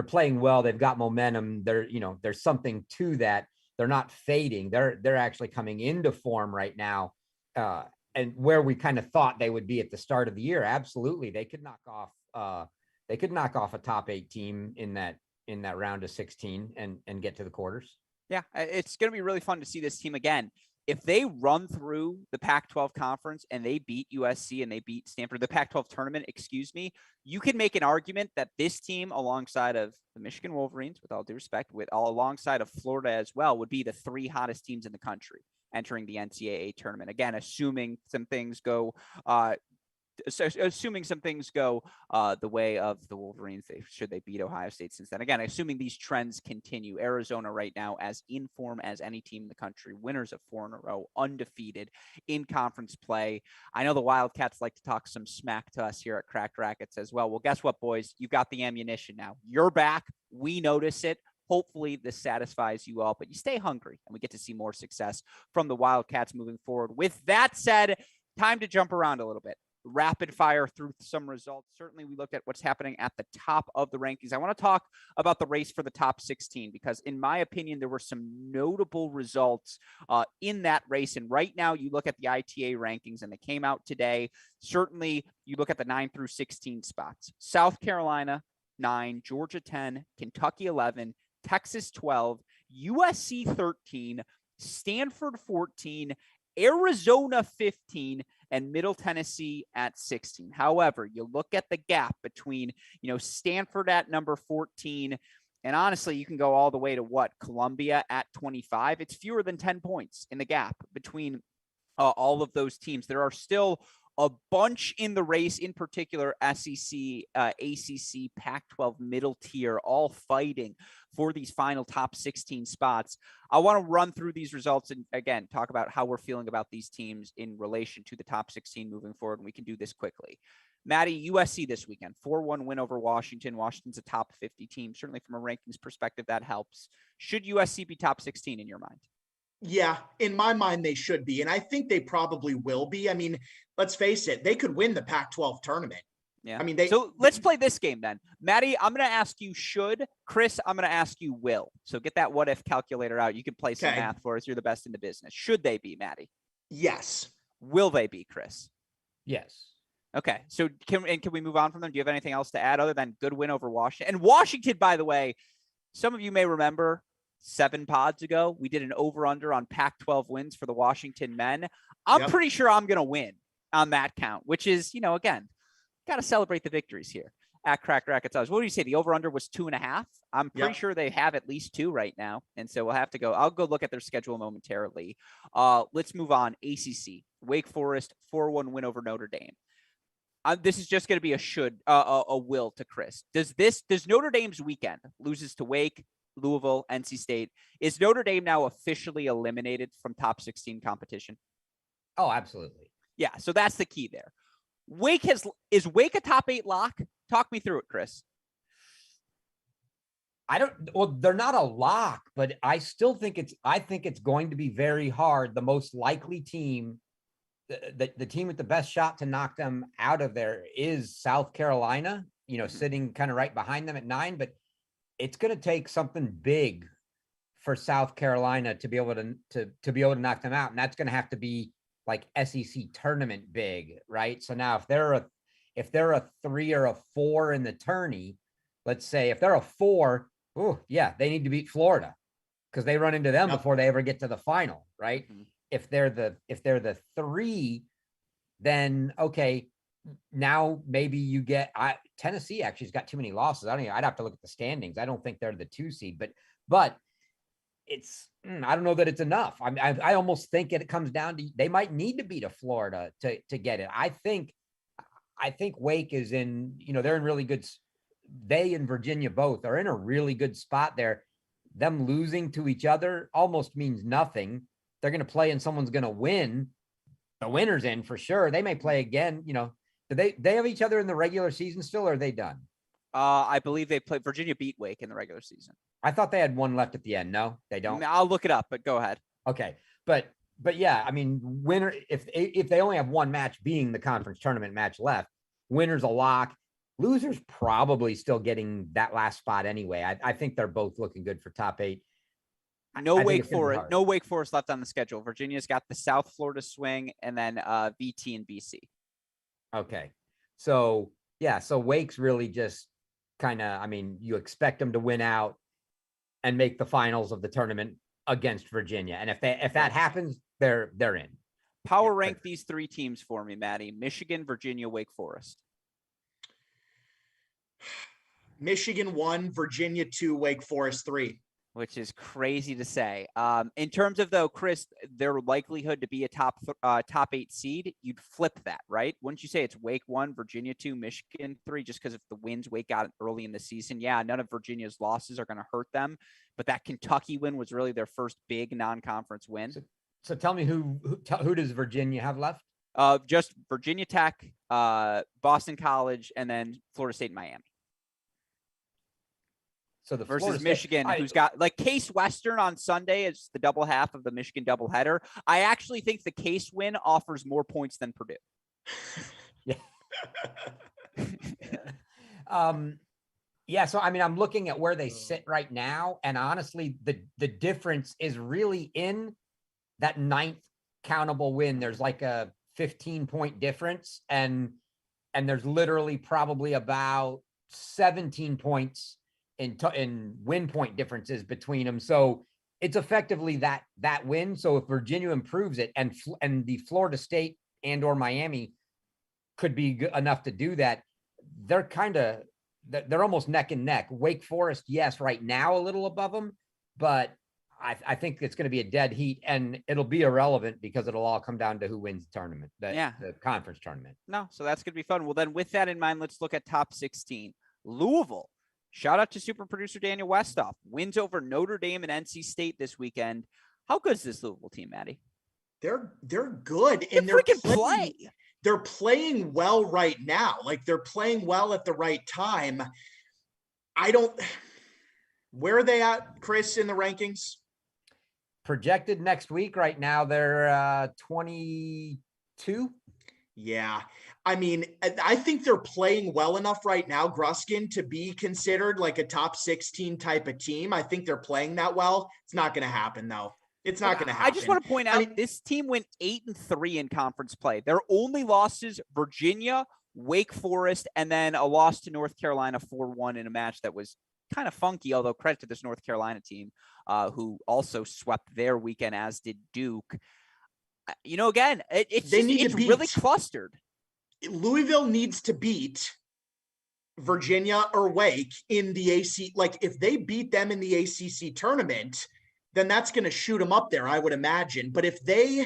C: playing well. They've got momentum. There's something to that. They're not fading. They're actually coming into form right now. And where we kind of thought they would be at the start of the year, absolutely, they could knock off a top 8 team in that round of 16 and get to the quarters.
A: Yeah, it's going to be really fun to see this team again. If they run through the Pac-12 conference and they beat USC and they beat Stanford, the Pac-12 tournament, you can make an argument that this team, alongside of the Michigan Wolverines, with all due respect, alongside of Florida as well, would be the 3 hottest teams in the country entering the NCAA tournament. Again, assuming some things go the way of the Wolverines, should they beat Ohio State since then. Again, assuming these trends continue, Arizona right now as in form as any team in the country, winners of 4 in a row, undefeated in conference play. I know the Wildcats like to talk some smack to us here at Cracked Racquets as well. Well, guess what, boys? You got the ammunition now. You're back. We notice it. Hopefully this satisfies you all, but you stay hungry and we get to see more success from the Wildcats moving forward. With that said, time to jump around a little bit. rapid fire through some results. Certainly, we looked at what's happening at the top of the rankings. I want to talk about the race for the top 16 because, in my opinion, there were some notable results in that race. And right now, you look at the ITA rankings, and they came out today. Certainly, you look at the 9 through 16 spots. South Carolina, 9, Georgia, 10, Kentucky, 11, Texas, 12, USC, 13, Stanford, 14, Arizona, 15, and Middle Tennessee at 16. However, you look at the gap between, Stanford at number 14, and honestly, you can go all the way to Columbia at 25. It's fewer than 10 points in the gap between all of those teams. There are still a bunch in the race, in particular SEC, ACC, Pac-12 middle tier, all fighting for these final top 16 spots. I want to run through these results and, again, talk about how we're feeling about these teams in relation to the top 16 moving forward, and we can do this quickly. Maddie, USC this weekend, 4-1 win over Washington. Washington's a top 50 team. Certainly from a rankings perspective, that helps. Should USC be top 16 in your mind?
B: Yeah, in my mind, they should be. And I think they probably will be. I mean, let's face it, they could win the Pac-12 tournament.
A: Yeah.
B: I mean,
A: so let's play this game then. Maddie, I'm going to ask you should. Chris, I'm going to ask you will. So get that what if calculator out. You can play some math for us. You're the best in the business. Should they be, Maddie?
B: Yes.
A: Will they be, Chris?
C: Yes.
A: Okay. So can we move on from them? Do you have anything else to add other than good win over Washington? And Washington, by the way, some of you may remember 7 pods ago, we did an over-under on Pac-12 wins for the Washington men. I'm pretty sure I'm going to win on that count, which is, again, got to celebrate the victories here at Crack Racquets. What do you say? The over-under was 2.5. I'm pretty sure they have at least 2 right now. And so we'll have to go. I'll go look at their schedule momentarily. Let's move on. ACC, Wake Forest, 4-1 win over Notre Dame. This is just going to be a will to Chris. Does Notre Dame's weekend loses to Wake, Louisville, NC State, is Notre Dame now officially eliminated from top 16 competition?
C: Oh, absolutely.
A: Yeah. So that's the key there. Is Wake a top 8 lock? Talk me through it, Chris.
C: They're not a lock, but I still think it's going to be very hard. The most likely team, the team with the best shot to knock them out of there is South Carolina, sitting kind of right behind them at 9, but it's going to take something big for South Carolina to be able to knock them out. And that's going to have to be like SEC tournament big, right? So now if they're a 3 or a 4 in the tourney, let's say if they're a 4, they need to beat Florida because they run into them before they ever get to the final, right? Mm-hmm. If they're the 3, then okay, now maybe you get Tennessee actually has got too many losses. I'd have to look at the standings. I don't think they're the 2 seed, but it's I don't know that it's enough. I almost think it comes down to they might need to beat a Florida to get it. I think Wake is in, they're in really good. They and Virginia both are in a really good spot there. Them losing to each other almost means nothing. They're going to play and someone's going to win. The winner's in for sure. They may play again. Do they have each other in the regular season still, or are they done?
A: I believe they played. Virginia beat Wake in the regular season.
C: I thought they had one left at the end. No, they don't.
A: I'll look it up, but go ahead.
C: Okay. But yeah, I mean, winner, if they only have one match being the conference tournament match left, winner's a lock. Losers probably still getting that last spot anyway. I think they're both looking good for top 8.
A: No Wake Forest left on the schedule. Virginia's got the South Florida Swing and then VT and BC.
C: Okay. So yeah, so Wake's really just kind of, you expect them to win out and make the finals of the tournament against Virginia. And if that happens, they're in.
A: Power rank these 3 teams for me, Maddie. Michigan, Virginia, Wake Forest.
B: Michigan 1, Virginia 2, Wake Forest 3.
A: Which is crazy to say. In terms of, though, Chris, their likelihood to be a top 8 seed, you'd flip that, right? Wouldn't you say it's Wake 1, Virginia 2, Michigan 3, just because of the wins Wake got early in the season? Yeah, none of Virginia's losses are going to hurt them, but that Kentucky win was really their first big non-conference win.
C: So tell me who does Virginia have left?
A: Just Virginia Tech, Boston College, and then Florida State and Miami.
C: So the
A: versus Michigan, who's got like Case Western on Sunday is the double half of the Michigan doubleheader. I actually think the Case win offers more points than Purdue.
C: Yeah. Yeah. So, I mean, I'm looking at where they sit right now. And honestly, the difference is really in that 9th countable win. There's like a 15-point difference. And there's literally probably about 17 points in win point differences between them. So it's effectively that win. So if Virginia improves it and the Florida State and or Miami could be enough to do that, they're almost neck and neck. Wake Forest, yes, right now a little above them, but I think it's going to be a dead heat, and it'll be irrelevant because it'll all come down to who wins the tournament, the conference tournament.
A: No, so that's going to be fun. Well, then with that in mind, let's look at top 16. Louisville, shout out to super producer Daniel Westoff, wins over Notre Dame and NC State this weekend. How good is this Louisville team, Maddie?
B: They're good, and they're
A: play.
B: They're playing well right now. Like, they're playing well at the right time. Where are they at, Chris, in the rankings?
C: Projected next week right now, they're 22.
B: Yeah. I mean, I think they're playing well enough right now, Gruskin, to be considered like a top 16 type of team. I think they're playing that well. It's not going to happen, though. It's not going to happen.
A: I just want to point out, this team went 8-3 in conference play. Their only losses, Virginia, Wake Forest, and then a loss to North Carolina 4-1 in a match that was kind of funky, although credit to this North Carolina team, who also swept their weekend, as did Duke. Again, it's really clustered.
B: Louisville needs to beat Virginia or Wake in the AC. Like, if they beat them in the ACC tournament, then that's going to shoot them up there, I would imagine. But if they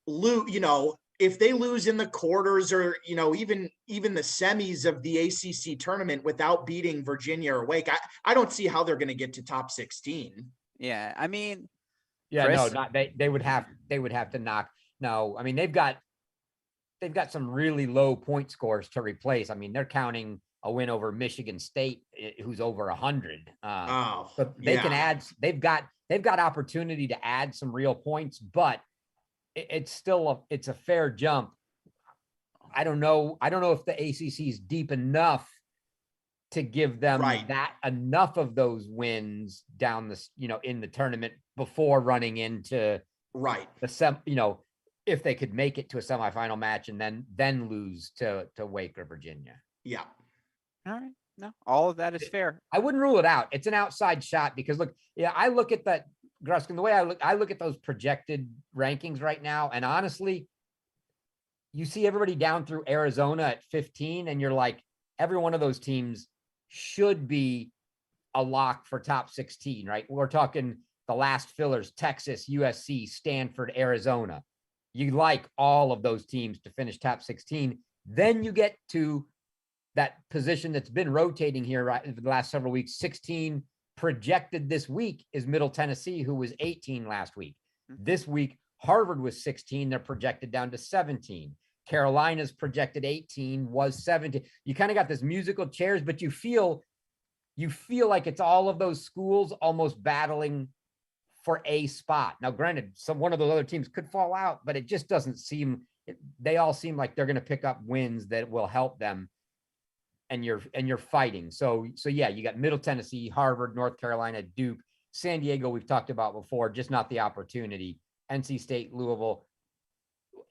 B: lose, if they lose in the quarters or, even the semis of the ACC tournament without beating Virginia or Wake, I don't see how they're going to get to top 16.
A: Yeah. I mean,
C: yeah,
A: Chris?
C: no, not they would have to knock. No, I mean, they've got some really low point scores to replace. I mean, they're counting a win over Michigan State, who's over 100. But they can add, they've got opportunity to add some real points, but it's still it's a fair jump. I don't know if the ACC is deep enough to give them that enough of those wins down in the tournament before running into the if they could make it to a semifinal match and then lose to Wake or Virginia.
B: Yeah.
A: All right. No, all of that is fair.
C: I wouldn't rule it out. It's an outside shot because I look at that, Gruskin, the way I look at those projected rankings right now, and honestly, you see everybody down through Arizona at 15, and you're like, every one of those teams should be a lock for top 16, right? We're talking the last fillers: Texas, USC, Stanford, Arizona. You like all of those teams to finish top 16. Then you get to that position that's been rotating here for the last several weeks. 16 projected this week is Middle Tennessee, who was 18 last week. This week, Harvard was 16. They're projected down to 17. Carolina's projected 18, was 17. You kind of got this musical chairs, but you feel like it's all of those schools almost battling for a spot. Now, granted, one of those other teams could fall out, but it just doesn't seem. They all seem like they're going to pick up wins that will help them. And you're fighting. So yeah, you got Middle Tennessee, Harvard, North Carolina, Duke, San Diego. We've talked about before, just not the opportunity. NC State, Louisville.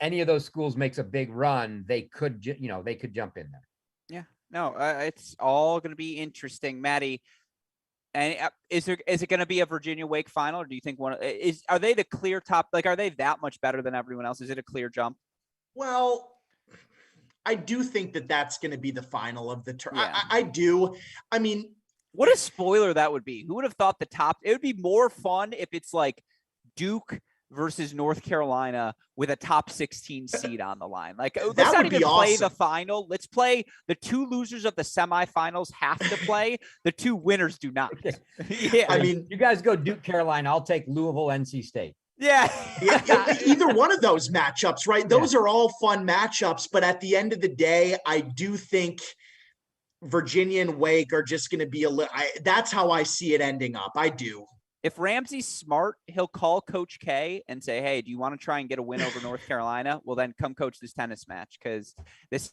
C: Any of those schools makes a big run, they could jump in there.
A: Yeah, no, it's all going to be interesting, Maddie. And is it going to be a Virginia Wake final, or do you think are they the clear top? Like, are they that much better than everyone else? Is it a clear jump?
B: Well, I do think that that's going to be the final of the tournament. Yeah. I do. I mean,
A: what a spoiler that would be. Who would have thought it would be more fun if it's like Duke versus North Carolina with a top 16 seed on the line. Like, let's not even play the final. Let's play the two losers of the semifinals have to play. The two winners do not.
C: Yeah. I mean, you guys go Duke, Carolina. I'll take Louisville, NC State.
B: Yeah. Either one of those matchups, right? Those are all fun matchups. But at the end of the day, I do think Virginia and Wake are just going to be that's how I see it ending up. I do.
A: If Ramsey's smart, he'll call Coach K and say, hey, do you want to try and get a win over North Carolina? Well, then come coach this tennis match, because this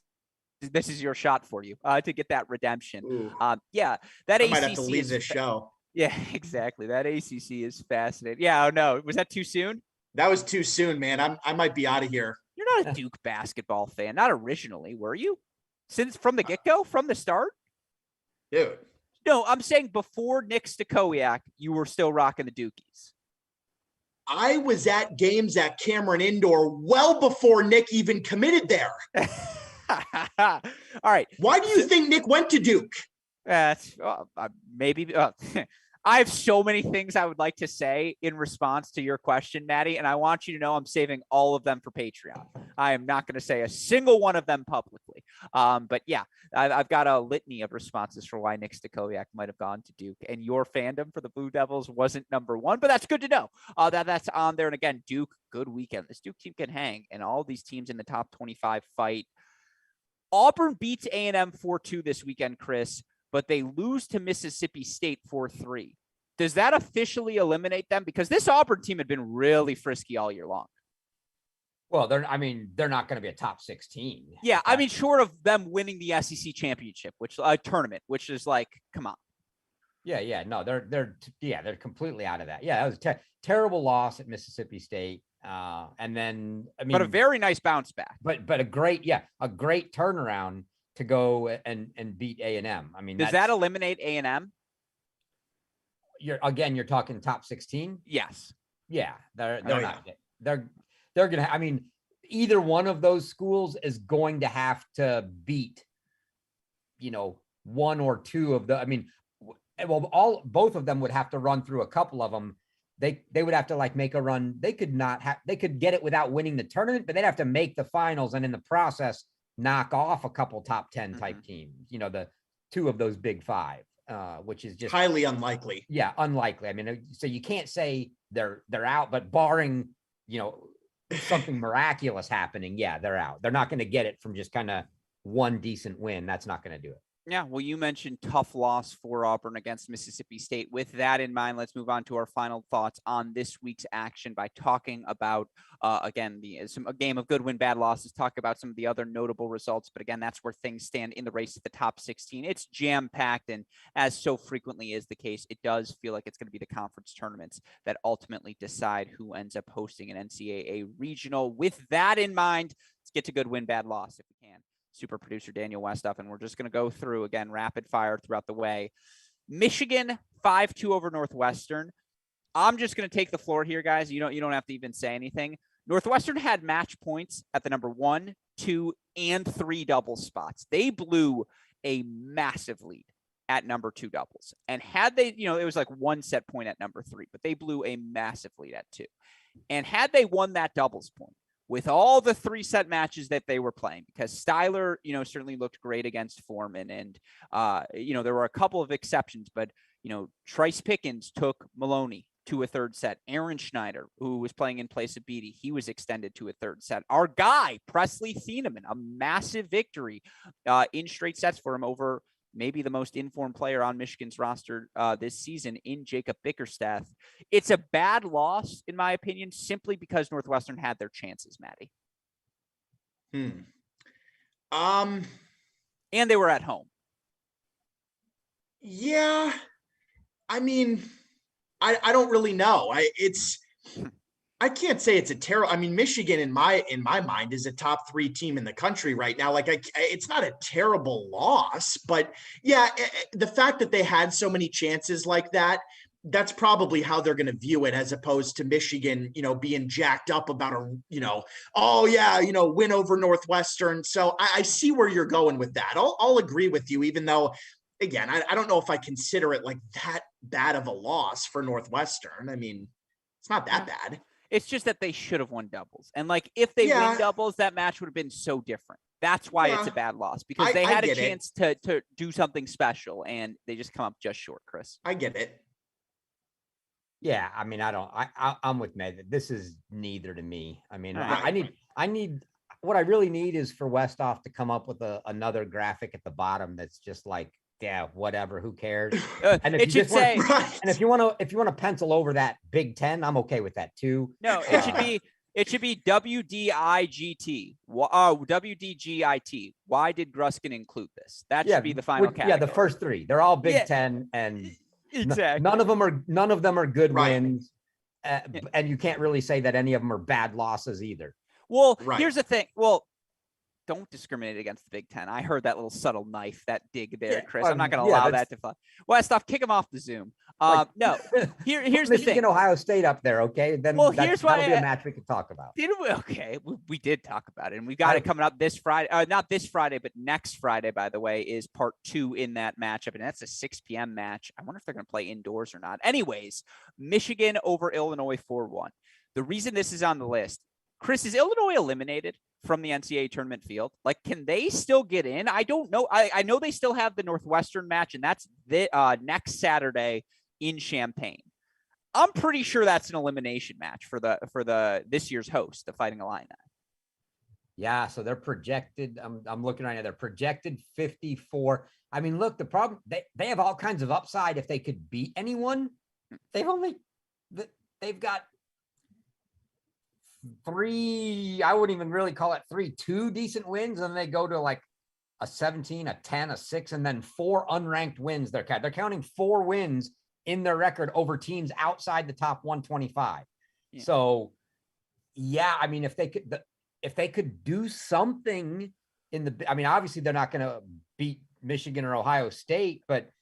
A: this is your shot for you to get that redemption.
B: Ooh.
A: Yeah, that
B: I
A: ACC
B: might have to leave this show.
A: Yeah, exactly. That ACC is fascinating. Yeah, oh no, was that too soon?
B: That was too soon, man. I might be out of here.
A: You're not a Duke basketball fan, not originally, were you? Since from the get-go, from the start?
B: Dude.
A: No, I'm saying before Nick Stachowiak, you were still rocking the Dukies.
B: I was at games at Cameron Indoor well before Nick even committed there.
A: All right.
B: Why do you think Nick went to Duke?
A: Maybe. I have so many things I would like to say in response to your question, Maddie, and I want you to know I'm saving all of them for Patreon. I am not going to say a single one of them publicly. But yeah, I've got a litany of responses for why Nick Stachowiak might have gone to Duke, and your fandom for the Blue Devils wasn't number one, but that's good to know that's on there. And again, Duke, good weekend. This Duke team can hang, and all these teams in the top 25 fight. Auburn beats A&M 4-2 this weekend, Chris, but they lose to Mississippi State 4-3. Does that officially eliminate them? Because this Auburn team had been really frisky all year long.
C: Well, they're not going to be a top 16.
A: Yeah, I mean, short of them winning the SEC championship, which tournament, which is like, come on.
C: Yeah. No, they're completely out of that. Yeah, that was a terrible loss at Mississippi State. And then, I mean,
A: but a very nice bounce back.
C: But a great turnaround to go and beat A&M. I mean,
A: does that eliminate A&M?
C: You're talking top 16.
A: Yes.
C: Yeah, they're gonna. I mean, either one of those schools is going to have to beat, one or two of the. I mean, well, both of them would have to run through a couple of them. They would have to make a run. They could get it without winning the tournament, but they'd have to make the finals and in the process knock off a couple top 10 type teams. The two of those big five. Which is just
B: highly unlikely.
C: Yeah, unlikely. I mean, so you can't say they're out, but barring, something miraculous happening, yeah, they're out. They're not going to get it from just kind of one decent win. That's not going to do it.
A: Yeah, well, you mentioned tough loss for Auburn against Mississippi State. With that in mind, let's move on to our final thoughts on this week's action by talking about, again, a game of good win, bad losses, talk about some of the other notable results. But again, that's where things stand in the race at the top 16. It's jam-packed, and as so frequently is the case, it does feel like it's going to be the conference tournaments that ultimately decide who ends up hosting an NCAA regional. With that in mind, let's get to good win, bad loss if we can. Super producer Daniel Westoff, and we're just going to go through again rapid fire throughout the way. Michigan 5-2 over Northwestern. I'm just going to take the floor here, guys. You don't have to even say anything. Northwestern had match points at the number 1, 2, and 3 double spots. They blew a massive lead at number 2 doubles, and had they, it was like 1 set point at number 3, but they blew a massive lead at 2. And had they won that doubles point, with all the 3-set matches that they were playing, because Styler, certainly looked great against Foreman. And, there were a couple of exceptions, but, Trice Pickens took Maloney to a 3rd set. Aaron Schneider, who was playing in place of Beatty, he was extended to a 3rd set. Our guy, Presley Thieneman, a massive victory in straight sets for him over maybe the most informed player on Michigan's roster this season in Jacob Bickerstaff. It's a bad loss, in my opinion, simply because Northwestern had their chances, Maddie. And they were at home.
B: Yeah. I mean, I don't really know. I can't say it's a terrible. I mean, Michigan in my mind is a top 3 team in the country right now. It's not a terrible loss, but yeah, the fact that they had so many chances like that, that's probably how they're going to view it, as opposed to Michigan, being jacked up about win over Northwestern. So I see where you're going with that. I'll agree with you, even though, again, I don't know if I consider it like that bad of a loss for Northwestern. I mean, it's not that bad.
A: It's just that they should have won doubles. And if they win doubles, that match would have been so different. That's why it's a bad loss, because they had a chance to do something special, and they just come up just short, Chris.
B: I get it.
C: Yeah. I mean, I'm with Med. This is neither to me. I mean, right. I need, what I really need is for Westoff to come up with another graphic at the bottom that's just like, yeah, whatever, who cares? And if
A: and
C: if you want to pencil over that Big Ten, I'm okay with that too.
A: No, it should be It should be WDIGT. WDGIT. Why did Gruskin include this? That should be the final category.
C: Yeah, the first three. They're all Big Ten, and
A: exactly.
C: None of them are good wins, and you can't really say that any of them are bad losses either.
A: Well, here's the thing. Well, don't discriminate against the Big Ten. I heard that little subtle knife, that dig there, Chris. I'm not going to allow that to fly. Well, stuff. Kick him off the Zoom. No. Here's the thing.
C: Ohio State up there, okay? Then
A: here's why
C: that'll be a match we could talk about.
A: Okay, we did talk about it, and we've got it coming up this Friday. Not this Friday, but next Friday. By the way, is part 2 in that matchup, and that's a 6 p.m. match. I wonder if they're going to play indoors or not. Anyways, Michigan over Illinois 4-1. The reason this is on the list, Chris, is Illinois eliminated from the NCAA tournament field? Like, can they still get in? I don't know. I know they still have the Northwestern match, and that's next Saturday in Champaign. I'm pretty sure that's an elimination match for the this year's host, the Fighting Illini.
C: Yeah, so they're projected. I'm looking right now. They're projected 54. I mean, look, the problem, they have all kinds of upside if they could beat anyone. They've got 3, I wouldn't even really call it 3, 2 decent wins, and they go to like a 17, a 10, a 6, and then 4 unranked wins. They're counting 4 wins in their record over teams outside the top 125. Yeah. So, yeah, I mean, if they could do something obviously they're not going to beat Michigan or Ohio State, but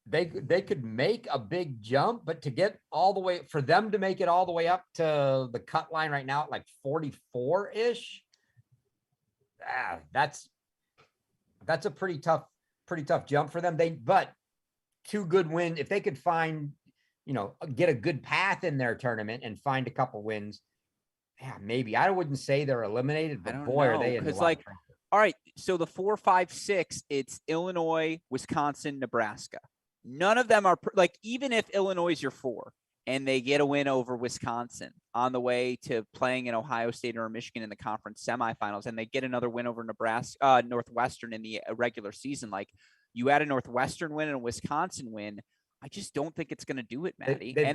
C: they could make a big jump, but to get all the way, for them to make it all the way up to the cut line right now at like 44-ish, that's a pretty tough jump for them. But 2 good wins, if they could find, get a good path in their tournament and find a couple wins, maybe. I wouldn't say they're eliminated, but boy, are they in the
A: like, all right, so the 4, 5, 6, it's Illinois, Wisconsin, Nebraska. None of them are even if Illinois is your 4 and they get a win over Wisconsin on the way to playing in Ohio State or Michigan in the conference semifinals, and they get another win over Northwestern in the regular season, like you add a Northwestern win and a Wisconsin win, I just don't think it's going to do it, Maddie.
C: They've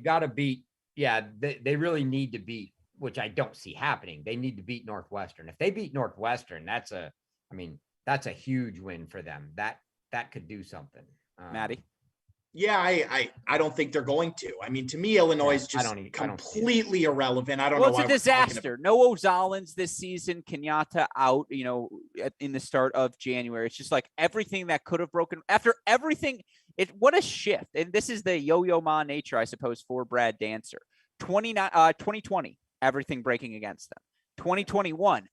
C: got to beat. Yeah, they really need to beat, which I don't see happening. They need to beat Northwestern. If they beat Northwestern, that's a huge win for them. That could do something.
A: Maddie?
B: Yeah, I don't think they're going to. I mean, to me, Illinois is just completely irrelevant. I don't know.
A: Well, it's a disaster. No Ozalins this season. Kenyatta out, in the start of January. It's just like everything that could have broken after everything. What a shift. And this is the yo-yo ma nature, I suppose, for Brad Dancer. 2020, everything breaking against them. 2021,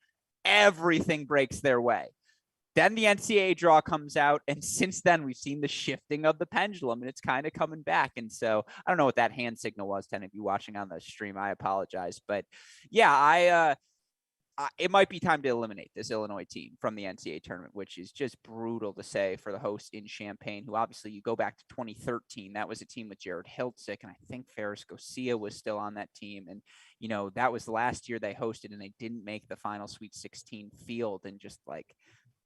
A: everything breaks their way. Then the NCAA draw comes out, and since then we've seen the shifting of the pendulum, and it's kind of coming back. And so I don't know what that hand signal was to any of you watching on the stream. I apologize, but yeah, it might be time to eliminate this Illinois team from the NCAA tournament, which is just brutal to say for the host in Champaign, who obviously you go back to 2013, that was a team with Jared Hiltzik, and I think Ferris Garcia was still on that team. And, that was the last year they hosted, and they didn't make the final Sweet 16 field. And just like,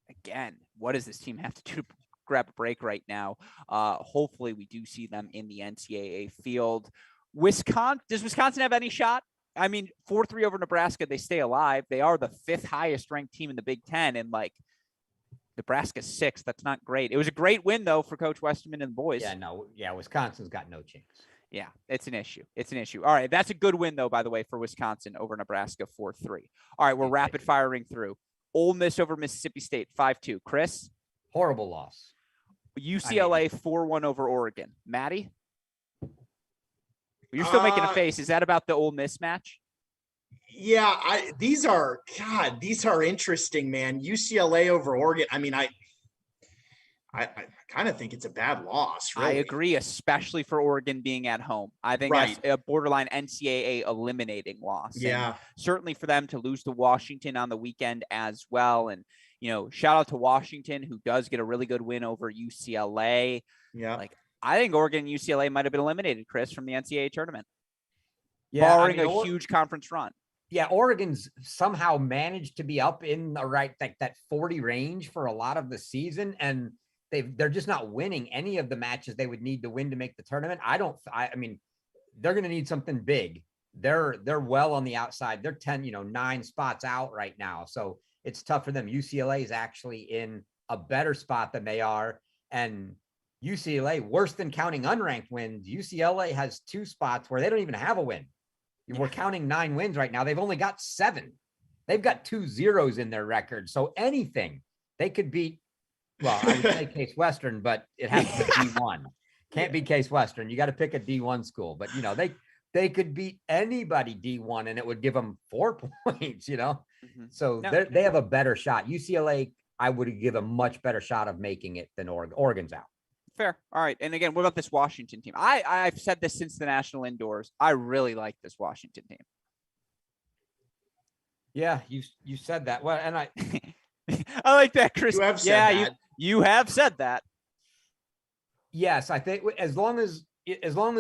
A: again, what does this team have to do to grab a break right now? Hopefully we do see them in the NCAA field. Does Wisconsin have any shot? I mean, 4-3 over Nebraska, they stay alive. They are the 5th highest ranked team in the Big Ten, and like Nebraska's 6th. That's not great. It was a great win though for Coach Westerman and the boys.
C: Wisconsin's got no chance.
A: Yeah, it's an issue. All right, that's a good win though, by the way, for Wisconsin over Nebraska 4-3. All right, we're rapid firing through. Ole Miss over Mississippi State 5-2. Chris?
C: Horrible loss.
A: UCLA 4-1 over Oregon. Maddie? You're still making a face. Is that about the Ole Miss match?
B: Yeah, these are interesting, man. UCLA over Oregon. I mean, I kind of think it's a bad loss. Really.
A: I agree, especially for Oregon being at home. I think that's a borderline NCAA eliminating loss.
B: Yeah.
A: And certainly for them to lose to Washington on the weekend as well. And, shout out to Washington, who does get a really good win over UCLA.
B: Yeah.
A: Like, I think Oregon and UCLA might have been eliminated, Chris, from the NCAA tournament.
C: Yeah,
A: barring a huge conference run.
C: Yeah, Oregon's somehow managed to be up in the that 40 range for a lot of the season, and they're just not winning any of the matches they would need to win to make the tournament. I mean, they're going to need something big they're well on the outside. They're 10, 9 spots out right now. So it's tough for them. UCLA is actually in a better spot than they are. And UCLA, worse than counting unranked wins, UCLA has 2 spots where they don't even have a win. We're counting 9 wins right now. They've only got 7. They've got 2 zeros in their record. So anything they could beat. Well, I would say Case Western, but it has to be D1. Can't be Case Western. You got to pick a D1 school. But they could beat anybody D1 and it would give them 4 points. So they have a better shot. UCLA, I would give a much better shot of making it than Oregon. Oregon's out.
A: Fair. All right. And again, what about this Washington team? I've said this since the national indoors. I really like this Washington team.
C: Yeah, you said that. Well, and I
A: I like that, Chris.
B: You have said that.
A: You have said that.
C: Yes, I think as long as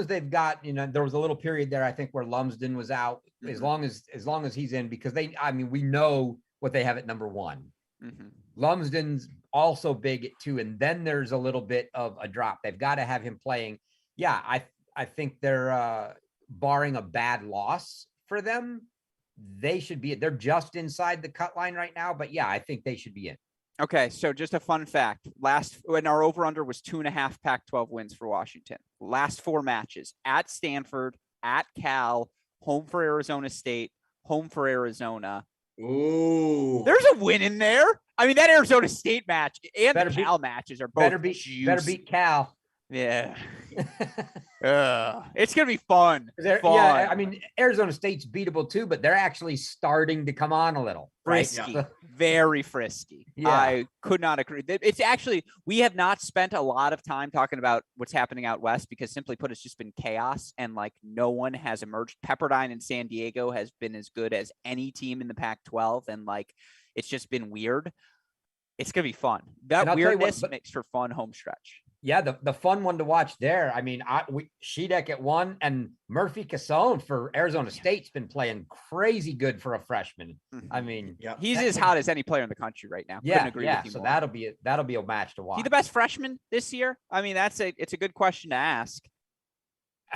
C: they've got, there was a little period there, I think, where Lumsden was out. As long as he's in, because we know what they have at number 1. Lumsden's also big at 2, and then there's a little bit of a drop. They've got to have him playing. Yeah, I think they're barring a bad loss for them, they should be. They're just inside the cut line right now, but yeah, I think they should be in.
A: Okay, so just a fun fact. When our over-under was 2.5 Pac-12 wins for Washington. Last 4 matches, at Stanford, at Cal, home for Arizona State, home for Arizona.
B: Ooh.
A: There's a win in there. I mean, that Arizona State match and the Cal matches are both
C: better beat Cal.
A: Yeah. It's going to be fun.
C: Yeah, I mean, Arizona State's beatable too, but they're actually starting to come on a little.
A: Frisky.
C: Right?
A: Very frisky. Yeah. I could not agree. It's actually, we have not spent a lot of time talking about what's happening out west because simply put, it's just been chaos and like no one has emerged. Pepperdine in San Diego has been as good as any team in the Pac-12 and like it's just been weird. It's going to be fun. That weirdness makes for fun home stretch.
C: Yeah, the fun one to watch there. I mean, Sheedek at 1 and Murphy Casone for Arizona State's been playing crazy good for a freshman. I mean,
A: he's as hot as any player in the country right now.
C: Yeah,
A: couldn't agree with you
C: so
A: more.
C: that'll be a match to watch.
A: He the best freshman this year? I mean, it's a good question to ask.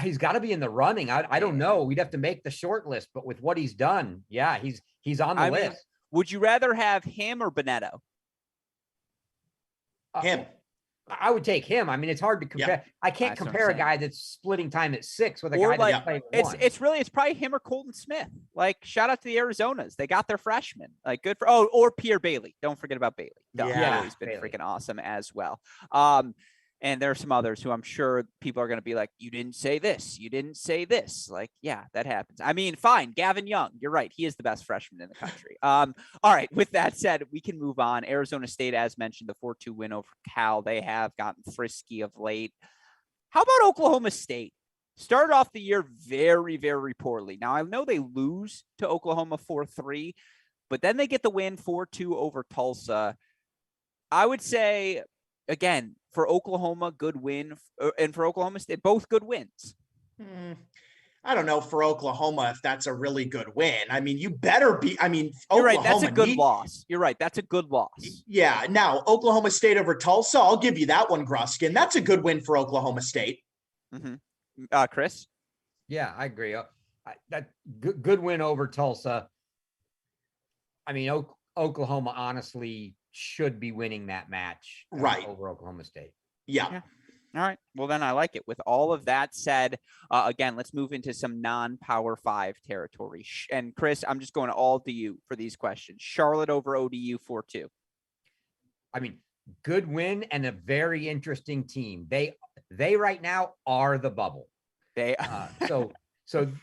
C: He's got to be in the running. I don't know. We'd have to make the short list, but with what he's done, yeah, he's on the list.
A: Would you rather have him or Bonetto?
B: Him.
C: I would take him. I mean, it's hard to compare. Yeah. I can't compare a guy that's splitting time at 6 with a guy that's playing 1.
A: It's probably him or Colton Smith. Like, shout out to the Arizonas. They got their freshmen. Like, good for or Pierre Bailey. Don't forget about Bailey.
B: Yeah,
A: he's been freaking awesome as well. And there are some others who I'm sure people are going to be like, you didn't say this. You didn't say this. Like, yeah, that happens. I mean, fine. Gavin Young, you're right. He is the best freshman in the country. All right. With that said, we can move on. Arizona State, as mentioned, the 4-2 win over Cal. They have gotten frisky of late. How about Oklahoma State? Started off the year very, very poorly. Now, I know they lose to Oklahoma 4-3, but then they get the win 4-2 over Tulsa. I would say, again, for Oklahoma, good win. And for Oklahoma State, both good wins.
B: I don't know for Oklahoma if that's a really good win. I mean, you better be. I mean,
A: you're right. That's a good loss. You're right. That's a good loss.
B: Yeah. Now, Oklahoma State over Tulsa, I'll give you that one, Gruskin. That's a good win for Oklahoma State.
A: Chris?
C: Yeah, I agree. That good win over Tulsa. I mean, Oklahoma honestly should be winning that match over Oklahoma State.
B: Yeah.
A: All right. Well, then I like it. With all of that said, again, let's move into some non-Power 5 territory. And Chris, I'm just going all to you for these questions. Charlotte over ODU 4-2.
C: I mean, good win and a very interesting team. They right now are the bubble.
A: They
C: so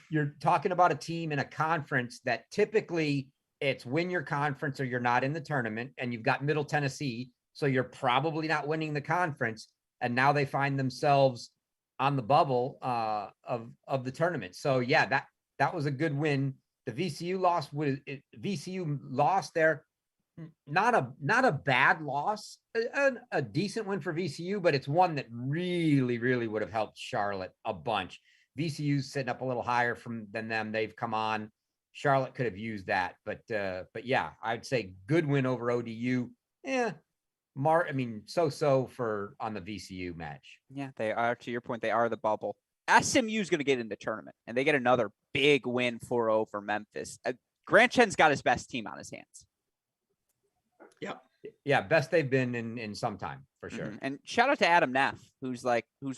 C: you're talking about a team in a conference that typically it's win your conference or you're not in the tournament, and you've got Middle Tennessee, so you're probably not winning the conference. And now they find themselves on the bubble of the tournament. So yeah, that was a good win. The VCU lost there. Not a bad loss, a decent win for VCU, but it's one that really, really would have helped Charlotte a bunch. VCU's sitting up a little higher than them. They've come on. Charlotte could have used that, but yeah, I'd say good win over ODU. So for on the VCU match.
A: Yeah, they are. To your point, they are the bubble. SMU is going to get in the tournament, and they get another big win 4-0 over Memphis. Grant Chen's got his best team on his hands.
B: Yep.
C: Yeah, best they've been in some time, for sure.
A: Mm-hmm. And shout out to Adam Neff, who's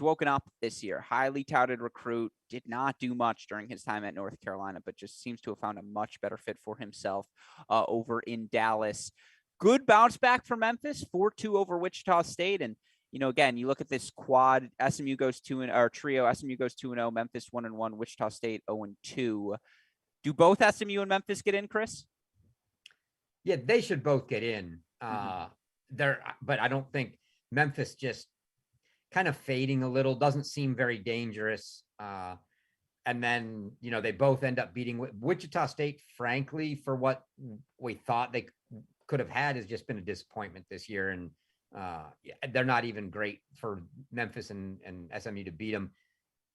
A: woken up this year. Highly touted recruit, did not do much during his time at North Carolina, but just seems to have found a much better fit for himself over in Dallas. Good bounce back for Memphis, 4-2 over Wichita State. And, again, you look at this quad, SMU goes 2-0, or trio, SMU goes 2-0, Memphis 1-1, Wichita State 0-2. Do both SMU and Memphis get in, Chris?
C: Yeah, they should both get in. But I don't think Memphis just kind of fading a little, doesn't seem very dangerous. And then, they both end up beating Wichita State, frankly, for what we thought they could have had, has just been a disappointment this year. And they're not even great for Memphis and SMU to beat them.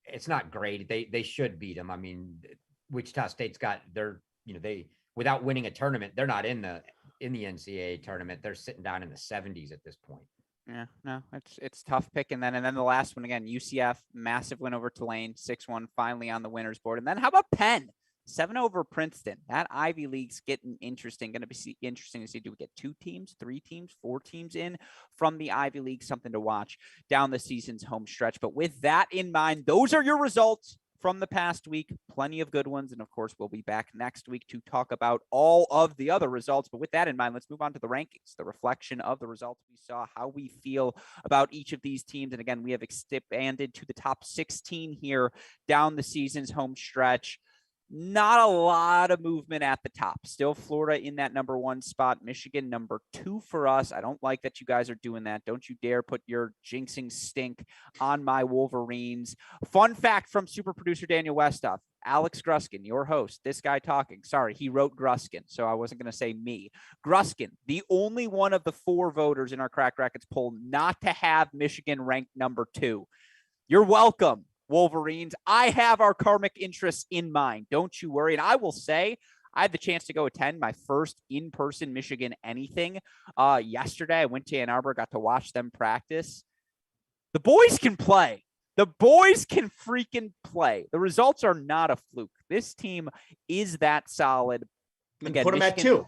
C: It's not great. They should beat them. I mean, Wichita State's got they without winning a tournament, they're not in the NCAA tournament. They're sitting down in the 70s at this point.
A: Yeah, no, it's tough pick. And then the last one again, UCF, massive win over Tulane, 6-1, finally on the winner's board. And then how about Penn? 7 over Princeton. That Ivy League's getting interesting. Going to be interesting to see. Do we get 2 teams, 3 teams, 4 teams in from the Ivy League? Something to watch down the season's home stretch. But with that in mind, those are your results from the past week. Plenty of good ones. And of course, we'll be back next week to talk about all of the other results. But with that in mind, let's move on to the rankings, the reflection of the results we saw, how we feel about each of these teams. And again, we have expanded to the top 16 here down the season's home stretch. Not a lot of movement at the top. Still Florida in that number 1 spot. Michigan number 2 for us. I don't like that you guys are doing that. Don't you dare put your jinxing stink on my Wolverines. Fun fact from super producer Daniel Westoff. Alex Gruskin, your host, this guy talking. Sorry, he wrote Gruskin, so I wasn't going to say me. Gruskin, the only one of the 4 voters in our Crack Rackets poll not to have Michigan ranked number 2. You're welcome, Wolverines. I have our karmic interests in mind. Don't you worry. And I will say, I had the chance to go attend my first in-person Michigan anything yesterday. I went to Ann Arbor, got to watch them practice. The boys can play. The boys can freaking play. The results are not a fluke. This team is that solid.
B: Again, put them at 2.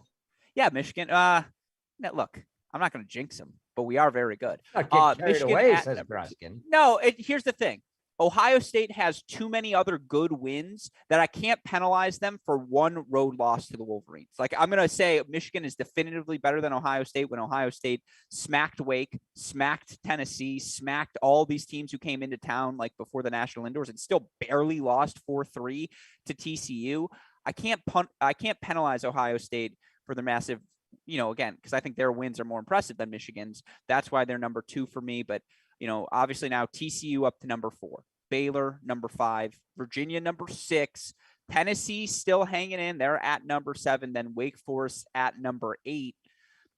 A: Yeah, Michigan. Look, I'm not going to jinx them, but we are very good.
C: Michigan away, says Gruskin.
A: No, here's the thing. Ohio State has too many other good wins that I can't penalize them for one road loss to the Wolverines. Like, I'm going to say Michigan is definitively better than Ohio State when Ohio State smacked Wake, smacked Tennessee, smacked all these teams who came into town like before the national indoors and still barely lost 4-3 to TCU. I can't penalize Ohio State for the massive, again, because I think their wins are more impressive than Michigan's. That's why they're number 2 for me. But obviously now TCU up to number 4, Baylor number 5, Virginia number 6, Tennessee still hanging in. They're at number 7, then Wake Forest at number 8.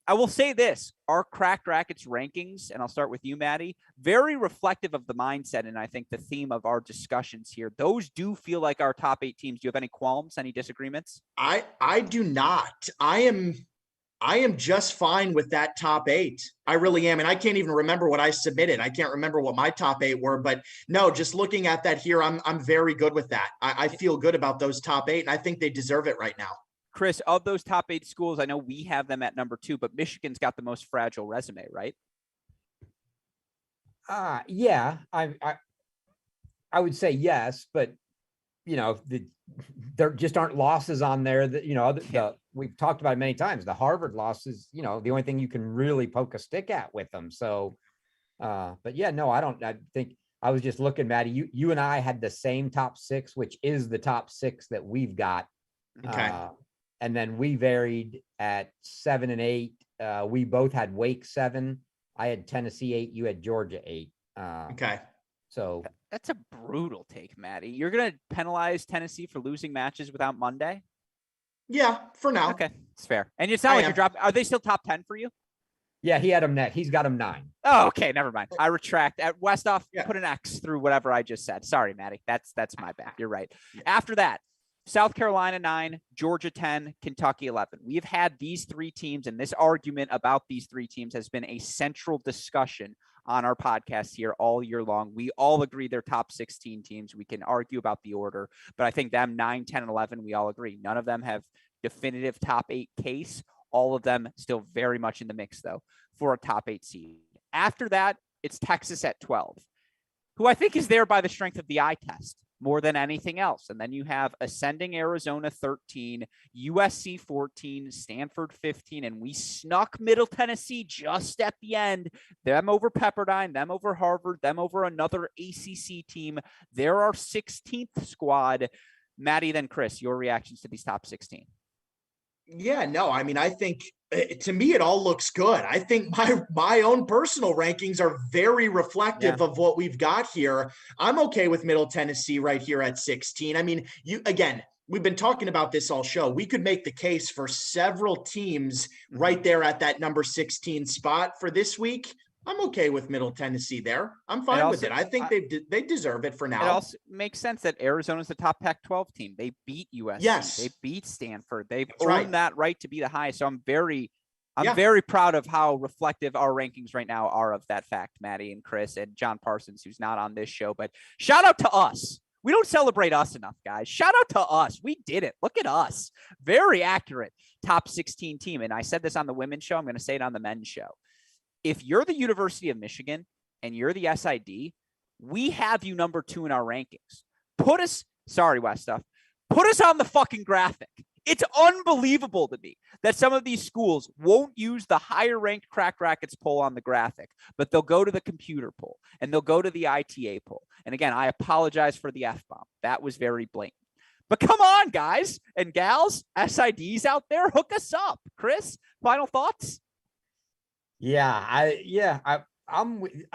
A: I will say this, our Cracked Rackets rankings, and I'll start with you, Maddie, very reflective of the mindset and I think the theme of our discussions here. Those do feel like our top 8 teams. Do you have any qualms, any disagreements?
B: I do not. I am just fine with that top 8. I really am. And I can't even remember what I submitted. I can't remember what my top 8 were, but no, just looking at that here, I'm very good with that. I feel good about those top 8 and I think they deserve it right now.
A: Chris, of those top 8 schools, I know we have them at number 2, but Michigan's got the most fragile resume, right?
C: Yeah, I would say yes, but there just aren't losses on there that, we've talked about it many times. The Harvard losses, the only thing you can really poke a stick at with them. So, but yeah, no, I think I was just looking, Maddie, you and I had the same top 6, which is the top 6 that we've got.
B: Okay.
C: And then we varied at 7 and 8. We both had Wake 7. I had Tennessee 8. You had Georgia 8.
B: Okay.
C: So
A: that's a brutal take, Maddie. You're going to penalize Tennessee for losing matches without Monday?
B: Yeah, for now.
A: Okay, it's fair. And it's not like you're dropping. Are they still top 10 for you?
C: Yeah, he had him net. He's got him 9.
A: Oh, okay, never mind. I retract. At Westoff, put an X through whatever I just said. Sorry, Maddie. That's my bad. You're right. Yeah. After that, South Carolina 9, Georgia 10, Kentucky 11. We have had these 3 teams, and this argument about these 3 teams has been a central discussion on our podcast here all year long. We all agree they're top 16 teams. We can argue about the order, but I think them 9, 10, and 11, we all agree. None of them have definitive top 8 case. All of them still very much in the mix, though, for a top 8 seed. After that, it's Texas at 12, who I think is there by the strength of the eye test more than anything else. And then you have ascending Arizona 13, USC 14, Stanford 15, and we snuck Middle Tennessee just at the end. Them over Pepperdine, them over Harvard, them over another ACC team. They're our 16th squad. Maddie, then Chris, your reactions to these top 16.
B: Yeah, no, I mean, I think to me, it all looks good. I think my own personal rankings are very reflective of what we've got here. I'm okay with Middle Tennessee right here at 16. I mean, we've been talking about this all show. We could make the case for several teams right there at that number 16 spot for this week. I'm okay with Middle Tennessee there. I'm fine with it. I think they deserve it for now.
A: It also makes sense that Arizona's the top Pac-12 team. They beat USC.
B: Yes.
A: They beat Stanford. They've earned that right to be the highest. So I'm very proud of how reflective our rankings right now are of that fact, Maddie and Chris and John Parsons, who's not on this show. But shout out to us. We don't celebrate us enough, guys. Shout out to us. We did it. Look at us. Very accurate top 16 team. And I said this on the women's show. I'm going to say it on the men's show. If you're the University of Michigan and you're the SID, we have you number 2 in our rankings. Put us on the fucking graphic. It's unbelievable to me that some of these schools won't use the higher ranked Crack Rackets poll on the graphic, but they'll go to the computer poll and they'll go to the ITA poll. And again, I apologize for the F-bomb. That was very blatant. But come on, guys and gals, SIDs out there, hook us up. Chris, final thoughts?
C: I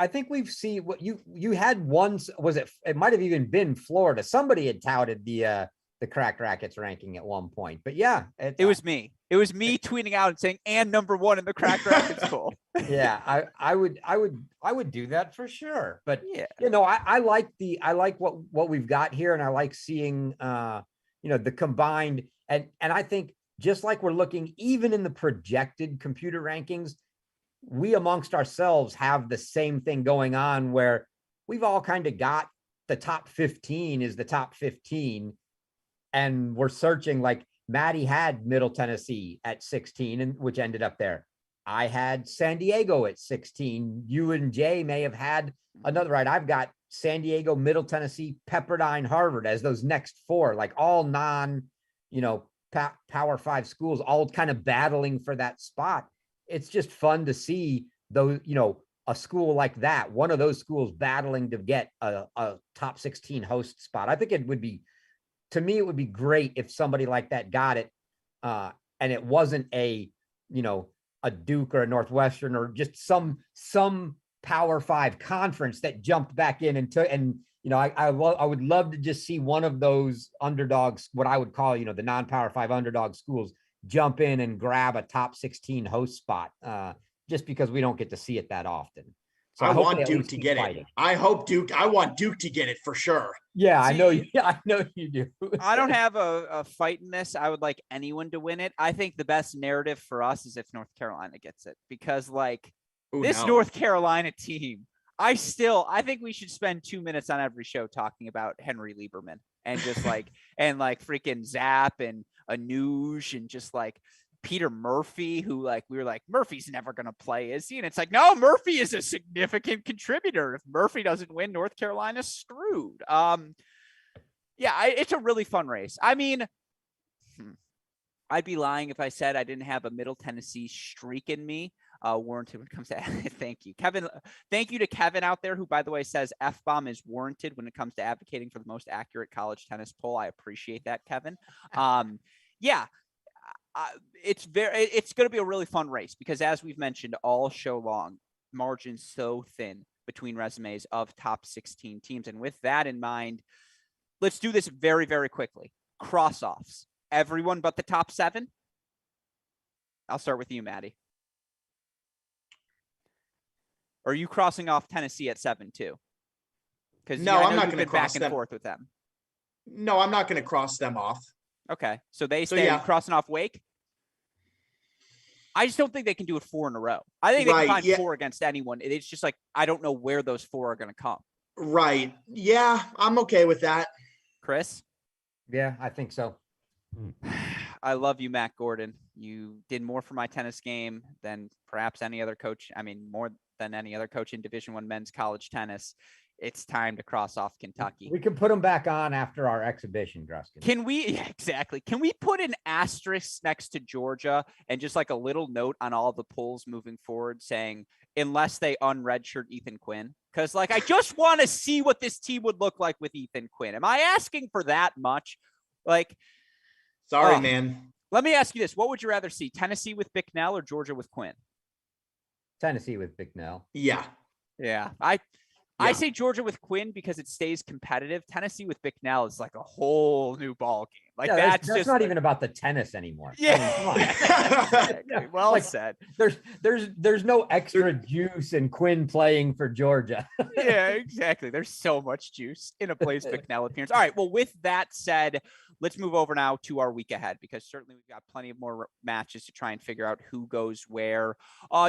C: think we've seen what you had once. Was it might have even been Florida. Somebody had touted the Crack Rackets ranking at one point, but it was me. It was me tweeting out and saying, and number 1 in the Crack Rackets poll. Yeah, I would do that for sure. But I like what we've got here, and I like seeing the combined, and I think just like we're looking even in the projected computer rankings, we amongst ourselves have the same thing going on where we've all kind of got the top 15 is the top 15. And we're searching, like Maddie had Middle Tennessee at 16, and which ended up there. I had San Diego at 16. You and Jay may have had another, right? I've got San Diego, Middle Tennessee, Pepperdine, Harvard as those next 4, like all non, Power 5 schools, all kind of battling for that spot. It's just fun to see those, a school like that, one of those schools battling to get a top 16 host spot. I think it would be great if somebody like that got it. And it wasn't a Duke or a Northwestern or just some Power 5 conference that jumped back in I would love to just see one of those underdogs, what I would call, the non-Power 5 underdog schools, jump in and grab a top 16 host spot, just because we don't get to see it that often. So
B: I want Duke to get it. I want Duke to get it for sure.
C: Yeah, I know you do.
A: I don't have a fight in this. I would like anyone to win it. I think the best narrative for us is if North Carolina gets it, because North Carolina team, I think we should spend 2 minutes on every show talking about Henry Lieberman and just freaking Zap and Anuj and just Peter Murphy, who we were like, Murphy's never going to play, is he? And it's like, no, Murphy is a significant contributor. If Murphy doesn't win, North Carolina's screwed. It's a really fun race. I mean, I'd be lying if I said I didn't have a Middle Tennessee streak in me. Warranted when it comes to thank you, Kevin. Thank you to Kevin out there, who, by the way, says F-bomb is warranted when it comes to advocating for the most accurate college tennis poll. I appreciate that, Kevin. It's going to be a really fun race because, as we've mentioned all show long, margins so thin between resumes of top 16 teams. And with that in mind, let's do this very, very quickly. Cross-offs. Everyone but the top 7. I'll start with you, Maddie. Or are you crossing off Tennessee at 7 too? Because
B: I'm not going to
A: cross back and forth with them.
B: No, I'm not going to cross them off.
A: Okay, so they stay crossing off Wake. I just don't think they can do it 4 in a row. I think they can find 4 against anyone. It's just like, I don't know where those 4 are going to come.
B: Right. Yeah, I'm okay with that.
A: Chris?
C: Yeah, I think so.
A: I love you, Matt Gordon. You did more for my tennis game than perhaps any other coach. I mean, more than any other coach in Division I men's college tennis. It's time to cross off Kentucky.
C: We can put them back on after our exhibition, Gruskin.
A: Can we? Yeah, exactly. Can we put an asterisk next to Georgia and just like a little note on all the polls moving forward saying, unless they unredshirt Ethan Quinn? Because like, I just want to see what this team would look like with Ethan Quinn. Am I asking for that much? Like,
B: sorry, man.
A: Let me ask you this. What would you rather see? Tennessee with Bicknell or Georgia with Quinn?
C: Tennessee with Bicknell.
B: Yeah.
A: Yeah. I say Georgia with Quinn because it stays competitive. Tennessee with Bicknell is like a whole new ball game. Like that's just
C: not even about the tennis anymore.
A: Yeah.
C: I mean,
A: Exactly. Well said.
C: There's no extra juice in Quinn playing for Georgia.
A: Yeah, exactly. There's so much juice in a Blaze Bicknell appearance. All right. Well, with that said, let's move over now to our week ahead, because certainly we've got plenty of more matches to try and figure out who goes where.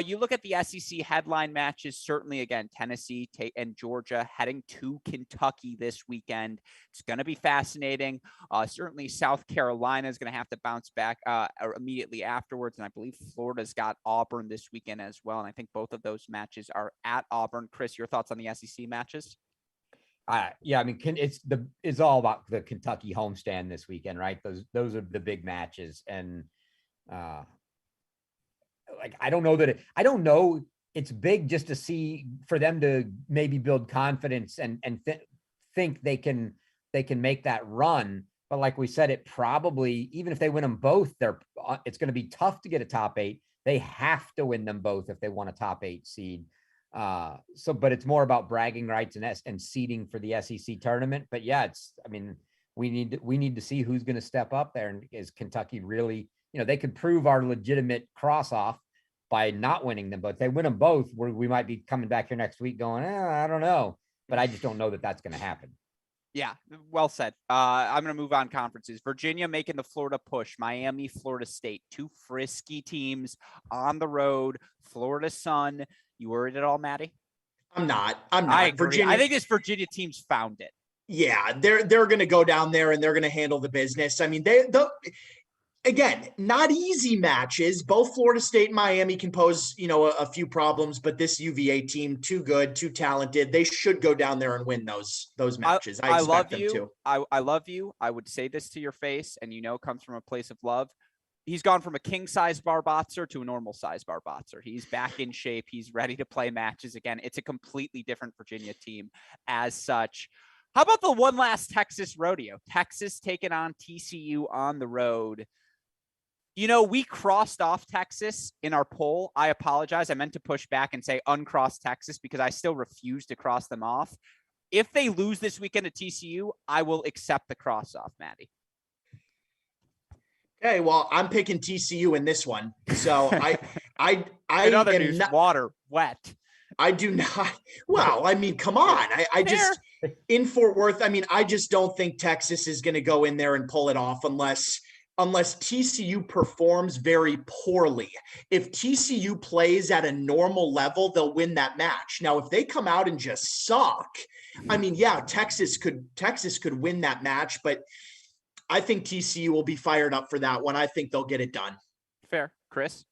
A: You look at the SEC headline matches, certainly, again, Tennessee and Georgia heading to Kentucky this weekend. It's going to be fascinating. Certainly South Carolina is going to have to bounce back immediately afterwards. And I believe Florida's got Auburn this weekend as well. And I think both of those matches are at Auburn. Chris, your thoughts on the SEC matches?
C: Yeah, I mean, it's all about the Kentucky homestand this weekend, right? Those are the big matches, and like I don't know. It's big just to see for them to maybe build confidence and think they can make that run. But like we said, it probably, even if they win them both, it's going to be tough to get a top 8. They have to win them both if they want a top 8 seed. But it's more about bragging rights and seeding for the SEC tournament. But yeah, we need to see who's going to step up there. And is Kentucky really, they could prove our legitimate cross off by not winning them, but if they win them both, we might be coming back here next week going, I don't know, but I just don't know that that's going to happen.
A: Yeah, well said. I'm going to move on conferences. Virginia making the Florida push. Miami, Florida State, 2 frisky teams on the road. Florida Sun. You worried at all, Maddie?
B: I'm not.
A: I agree. Virginia, I think this Virginia team's found it.
B: Yeah, they're going to go down there and they're going to handle the business. I mean, again, not easy matches. Both Florida State and Miami can pose, a few problems, but this UVA team, too good, too talented. They should go down there and win those matches. I expect them to.
A: I love you. I would say this to your face, and it comes from a place of love. He's gone from a king-size Barbotzer to a normal-size Barbotzer. He's back in shape. He's ready to play matches again. It's a completely different Virginia team as such. How about the one last Texas rodeo? Texas taking on TCU on the road. We crossed off Texas in our poll. I apologize. I meant to push back and say uncross Texas because I still refuse to cross them off. If they lose this weekend at TCU, I will accept the cross off, Maddie.
B: Okay, well, I'm picking TCU in this one. So I
A: in other news, water wet.
B: I do not. Well, I mean, come on. I just in Fort Worth. I mean, I just don't think Texas is going to go in there and pull it off unless TCU performs very poorly. If TCU plays at a normal level, they'll win that match. Now, if they come out and just suck, I mean, yeah, Texas could win that match, but I think TCU will be fired up for that one. I think they'll get it done.
A: Fair. Chris?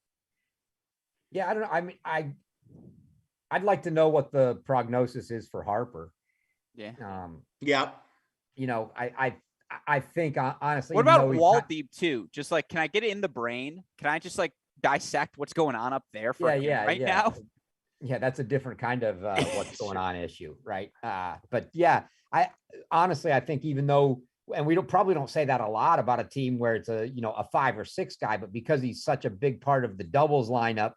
C: Yeah, I don't know. I mean, I'd like to know what the prognosis is for Harper.
A: Yeah.
B: Yeah.
C: I think honestly.
A: What about Waldeep too? Just like, can I get it in the brain? Can I just like dissect what's going on up there for now?
C: Yeah, that's a different kind of what's going on issue, right? But yeah, I think even though, and we probably don't say that a lot about a team where it's a 5 or 6 guy, but because he's such a big part of the doubles lineup,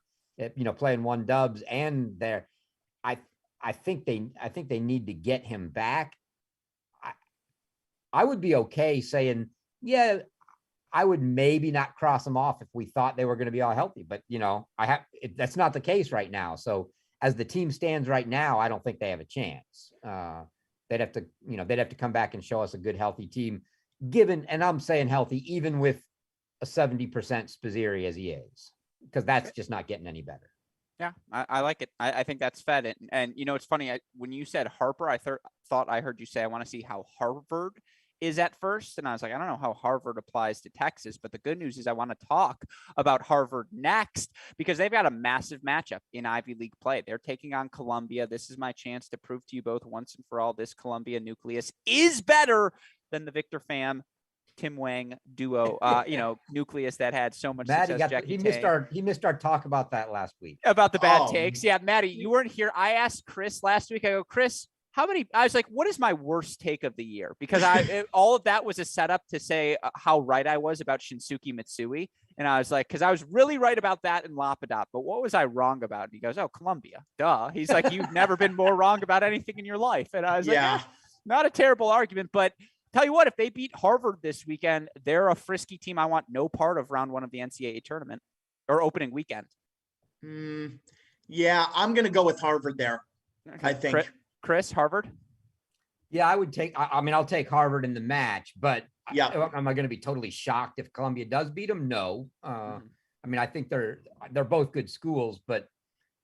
C: playing one dubs and there, I think they need to get him back. I would be okay saying, yeah, I would maybe not cross them off if we thought they were going to be all healthy, but that's not the case right now. So as the team stands right now, I don't think they have a chance. They'd have to come back and show us a good, healthy team and I'm saying healthy, even with a 70% Spizzirri as he is. because that's just not getting any better.
A: Yeah, I like it. I think that's fed. And you know, it's funny. When you said Harper, I thought I heard you say, I want to see how Harvard is at first. And I was like, I don't know how Harvard applies to Texas. But the good news is I want to talk about Harvard next because they've got a massive matchup in Ivy League play. They're taking on Columbia. This is my chance to prove to you both once and for all this Columbia nucleus is better than the Victor Pham Tim Wang duo, nucleus that had so much
C: Maddie
A: success.
C: he missed our talk about that last week.
A: About the bad takes. Yeah, Maddie, you weren't here. I asked Chris last week. I go, Chris, I was like, what is my worst take of the year? Because all of that was a setup to say how right I was about Shinsuke Mitsui. And I was like, because I was really right about that in Lapadop, but what was I wrong about? And he goes, oh, Columbia. Duh. He's like, you've never been more wrong about anything in your life. And I was like, not a terrible argument, but tell you what, if they beat Harvard this weekend, they're a frisky team. I want no part of round one of the NCAA tournament or opening weekend.
B: Yeah, I'm going to go with Harvard there. Okay. I think.
A: Chris, Harvard?
C: Yeah, I would take, I'll take Harvard in the match, but am I going to be totally shocked if Columbia does beat them? No. I mean, I think they're both good schools, but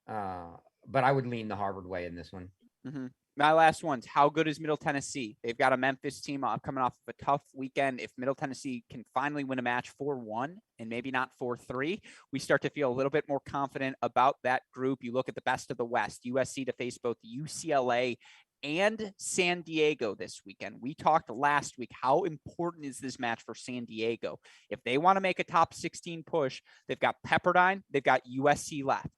C: I would lean the Harvard way in this one.
A: Mm-hmm. My last one's how good is Middle Tennessee? They've got a Memphis team coming off of a tough weekend. If Middle Tennessee can finally win a match 4-1 and maybe not 4-3, we start to feel a little bit more confident about that group. You look at the best of the West, USC to face both UCLA and San Diego this weekend. We talked last week, how important is this match for San Diego? If they want to make a top 16 push, they've got Pepperdine, they've got USC left.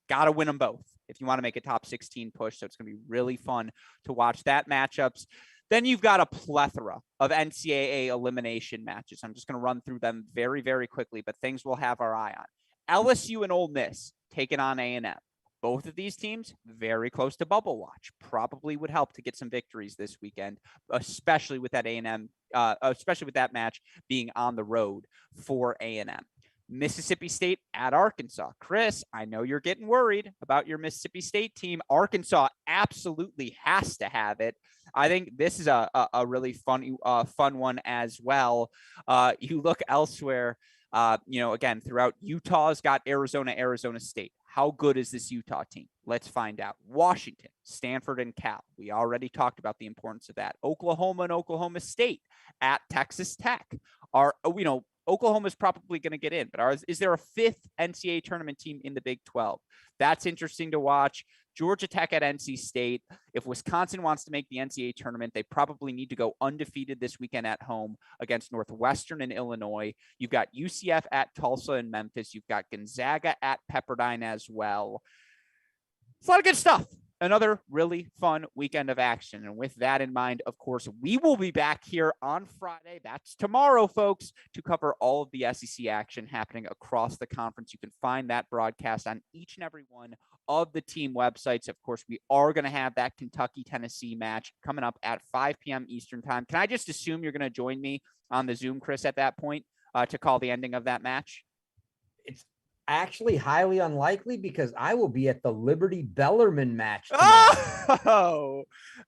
A: Got to win them both if you want to make a top 16 push. So it's going to be really fun to watch that matchups. Then you've got a plethora of NCAA elimination matches. I'm just going to run through them very, very quickly, but things we'll have our eye on. LSU and Ole Miss taking on A&M. Both of these teams very close to bubble watch. Probably would help to get some victories this weekend, especially with that A&M, especially with that match being on the road for A&M. Mississippi State at Arkansas. Chris, I know you're getting worried about your Mississippi State team. Arkansas absolutely has to have it. I think this is a really fun one as well. You look elsewhere, again, throughout Utah's got Arizona State. How good is this Utah team? Let's find out. Washington, Stanford, and Cal. We already talked about the importance of that. Oklahoma and Oklahoma State at Texas Tech. Oklahoma's probably going to get in, but is there a fifth NCAA tournament team in the Big 12? That's interesting to watch. Georgia Tech at NC State. If Wisconsin wants to make the NCAA tournament, they probably need to go undefeated this weekend at home against Northwestern and Illinois. You've got UCF at Tulsa and Memphis. You've got Gonzaga at Pepperdine as well. It's a lot of good stuff. Another really fun weekend of action. And with that in mind, of course, we will be back here on Friday. That's tomorrow, folks, to cover all of the SEC action happening across the conference. You can find that broadcast on each and every one of the team websites. Of course, we are going to have that Kentucky-Tennessee match coming up at 5 p.m. Eastern time. Can I just assume you're going to join me on the Zoom, Chris, at that point to call the ending of that match?
C: It's actually highly unlikely because I will be at the Liberty Bellarmine match tomorrow.
A: Oh,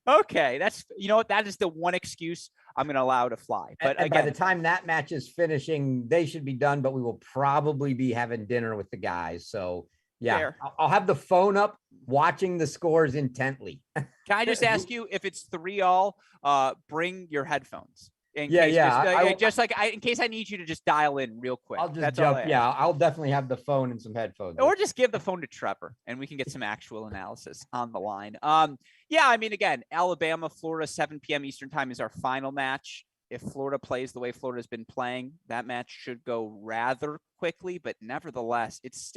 A: okay. That's, that is the one excuse I'm going to allow to fly. But
C: again, by the time that match is finishing, they should be done, but we will probably be having dinner with the guys. So yeah, I'll have the phone up watching the scores intently. Can
A: I just ask you, if it's 3-all, bring your headphones? In case I need you to just dial in real quick.
C: I'll just jump. I'll definitely have the phone and some headphones.
A: Or just give the phone to Trevor and we can get some actual analysis on the line. Again, Alabama, Florida, 7 p.m. Eastern time is our final match. If Florida plays the way Florida's been playing, that match should go rather quickly, but nevertheless, it's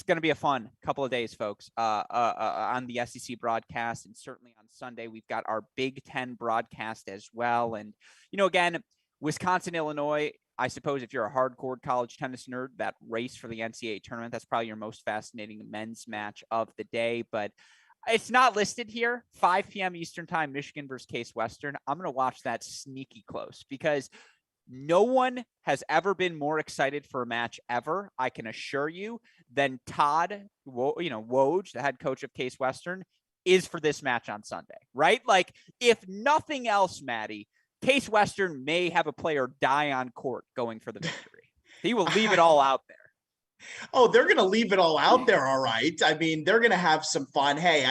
A: going to be a fun couple of days, folks, on the SEC broadcast. And certainly on Sunday, we've got our Big Ten broadcast as well. And, again, Wisconsin, Illinois, I suppose if you're a hardcore college tennis nerd, that race for the NCAA tournament, that's probably your most fascinating men's match of the day. But it's not listed here. 5 p.m. Eastern time, Michigan versus Case Western. I'm going to watch that sneaky close because no one has ever been more excited for a match ever, I can assure you, than Todd, Woj, the head coach of Case Western, is for this match on Sunday, right? Like, if nothing else, Maddie, Case Western may have a player die on court going for the victory. He will leave it all out there.
B: Oh, they're going to leave it all out there. All right. I mean, they're going to have some fun. Hey,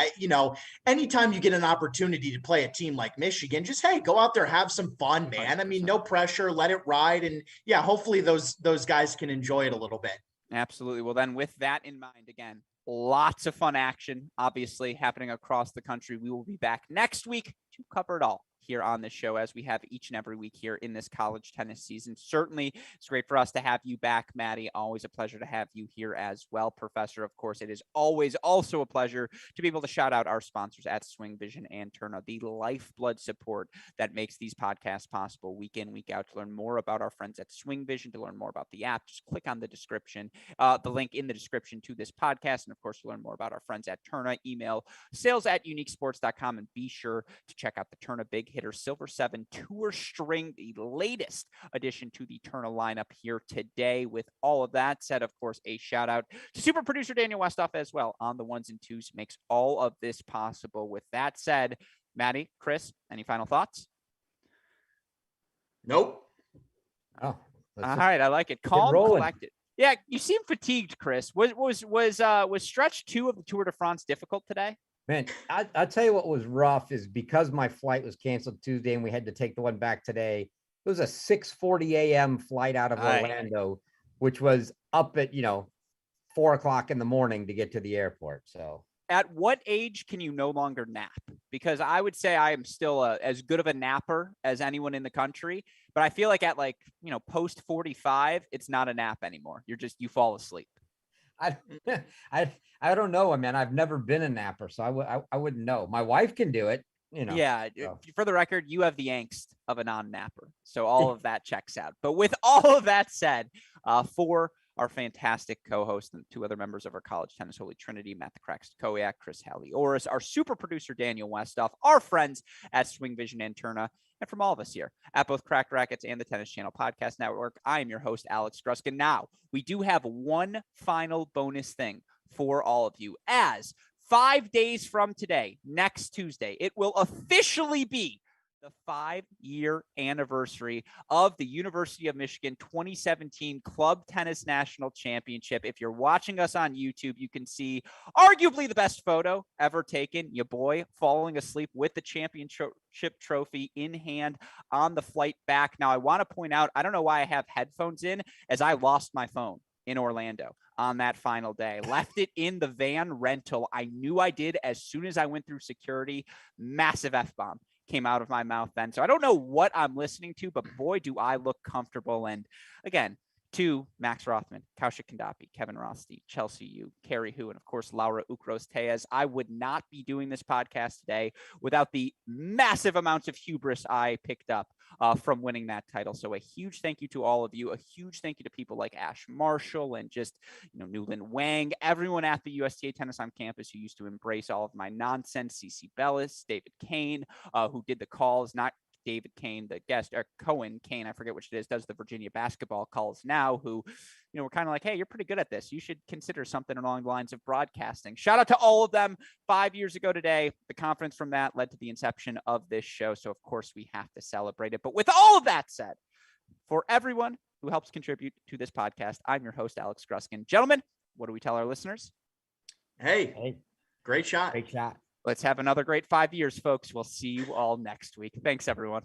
B: anytime you get an opportunity to play a team like Michigan, just, hey, go out there, have some fun, man.
A: 100%.
B: I mean, no pressure, let it ride. And yeah, hopefully those guys can enjoy it a little bit.
A: Absolutely. Well, then with that in mind, again, lots of fun action, obviously happening across the country. We will be back next week to cover it all here on this show, as we have each and every week here in this college tennis season. Certainly, it's great for us to have you back, Maddie. Always a pleasure to have you here as well, Professor. Of course, it is always also a pleasure to be able to shout out our sponsors at SwingVision and Turner, the lifeblood support that makes these podcasts possible week in, week out. To learn more about our friends at SwingVision, to learn more about the app, just click on the description, the link in the description to this podcast. And of course, to learn more about our friends at Turner, email sales@uniquesports.com, and be sure to check out the Turner Big Hitter Silver 7 Tour String, the latest addition to the Turner lineup here today. With all of that said, of course, a shout out to super producer Daniel Westoff as well on the ones and twos, makes all of this possible. With that said, Maddie, Chris, any final thoughts?
B: Nope.
C: Oh,
A: all right. I like it. Calm, collected. Yeah, you seem fatigued, Chris. Was stretch 2 of the Tour de France difficult today?
C: Man, I'll tell you what was rough is because my flight was canceled Tuesday and we had to take the one back today. It was a 6:40 a.m. flight out of Orlando, which was up at 4:00 in the morning to get to the airport. So,
A: at what age can you no longer nap? Because I would say I am still as good of a napper as anyone in the country, but I feel like at post 45, it's not a nap anymore. You fall asleep.
C: I don't know, man. I've never been a napper, so I wouldn't know. My wife can do it,
A: Yeah.
C: So.
A: For the record, you have the angst of a non-napper, so all of that checks out. But with all of that said, for our fantastic co-host and 2 other members of our college tennis holy trinity, Matt the Crack Stachowiak, Chris Halioris, our super producer Daniel Westoff, our friends at SwingVision and Turner, and from all of us here at both Cracked Racquets and the Tennis Channel Podcast Network, I am your host, Alex Gruskin. Now, we do have one final bonus thing for all of you. As 5 days from today, next Tuesday, it will officially be the 5-year anniversary of the University of Michigan 2017 Club Tennis National Championship. If you're watching us on YouTube, you can see arguably the best photo ever taken. Your boy falling asleep with the championship trophy in hand on the flight back. Now, I want to point out, I don't know why I have headphones in, as I lost my phone in Orlando on that final day. Left it in the van rental. I knew I did as soon as I went through security. Massive F-bomb came out of my mouth then. So I don't know what I'm listening to, but boy, do I look comfortable. And again, to Max Rothman, Kaushik Kandapi, Kevin Rosti, Chelsea Yu, Carrie Hu, and of course, Laura Ukros-Tejas. I would not be doing this podcast today without the massive amounts of hubris I picked up from winning that title. So a huge thank you to all of you. A huge thank you to people like Ash Marshall and just, Newland Wang, everyone at the USTA Tennis on campus who used to embrace all of my nonsense. CC Bellis, David Kane, who did the calls, not David Kane, the guest, or Cohen Kane, I forget which it is, does the Virginia basketball calls now, who, we're kind of like, hey, you're pretty good at this. You should consider something along the lines of broadcasting. Shout out to all of them. 5 years ago today, the confidence from that led to the inception of this show. So, of course, we have to celebrate it. But with all of that said, for everyone who helps contribute to this podcast, I'm your host, Alex Gruskin. Gentlemen, what do we tell our listeners?
B: Hey, great shot.
C: Great shot.
A: Let's have another great 5 years, folks. We'll see you all next week. Thanks, everyone.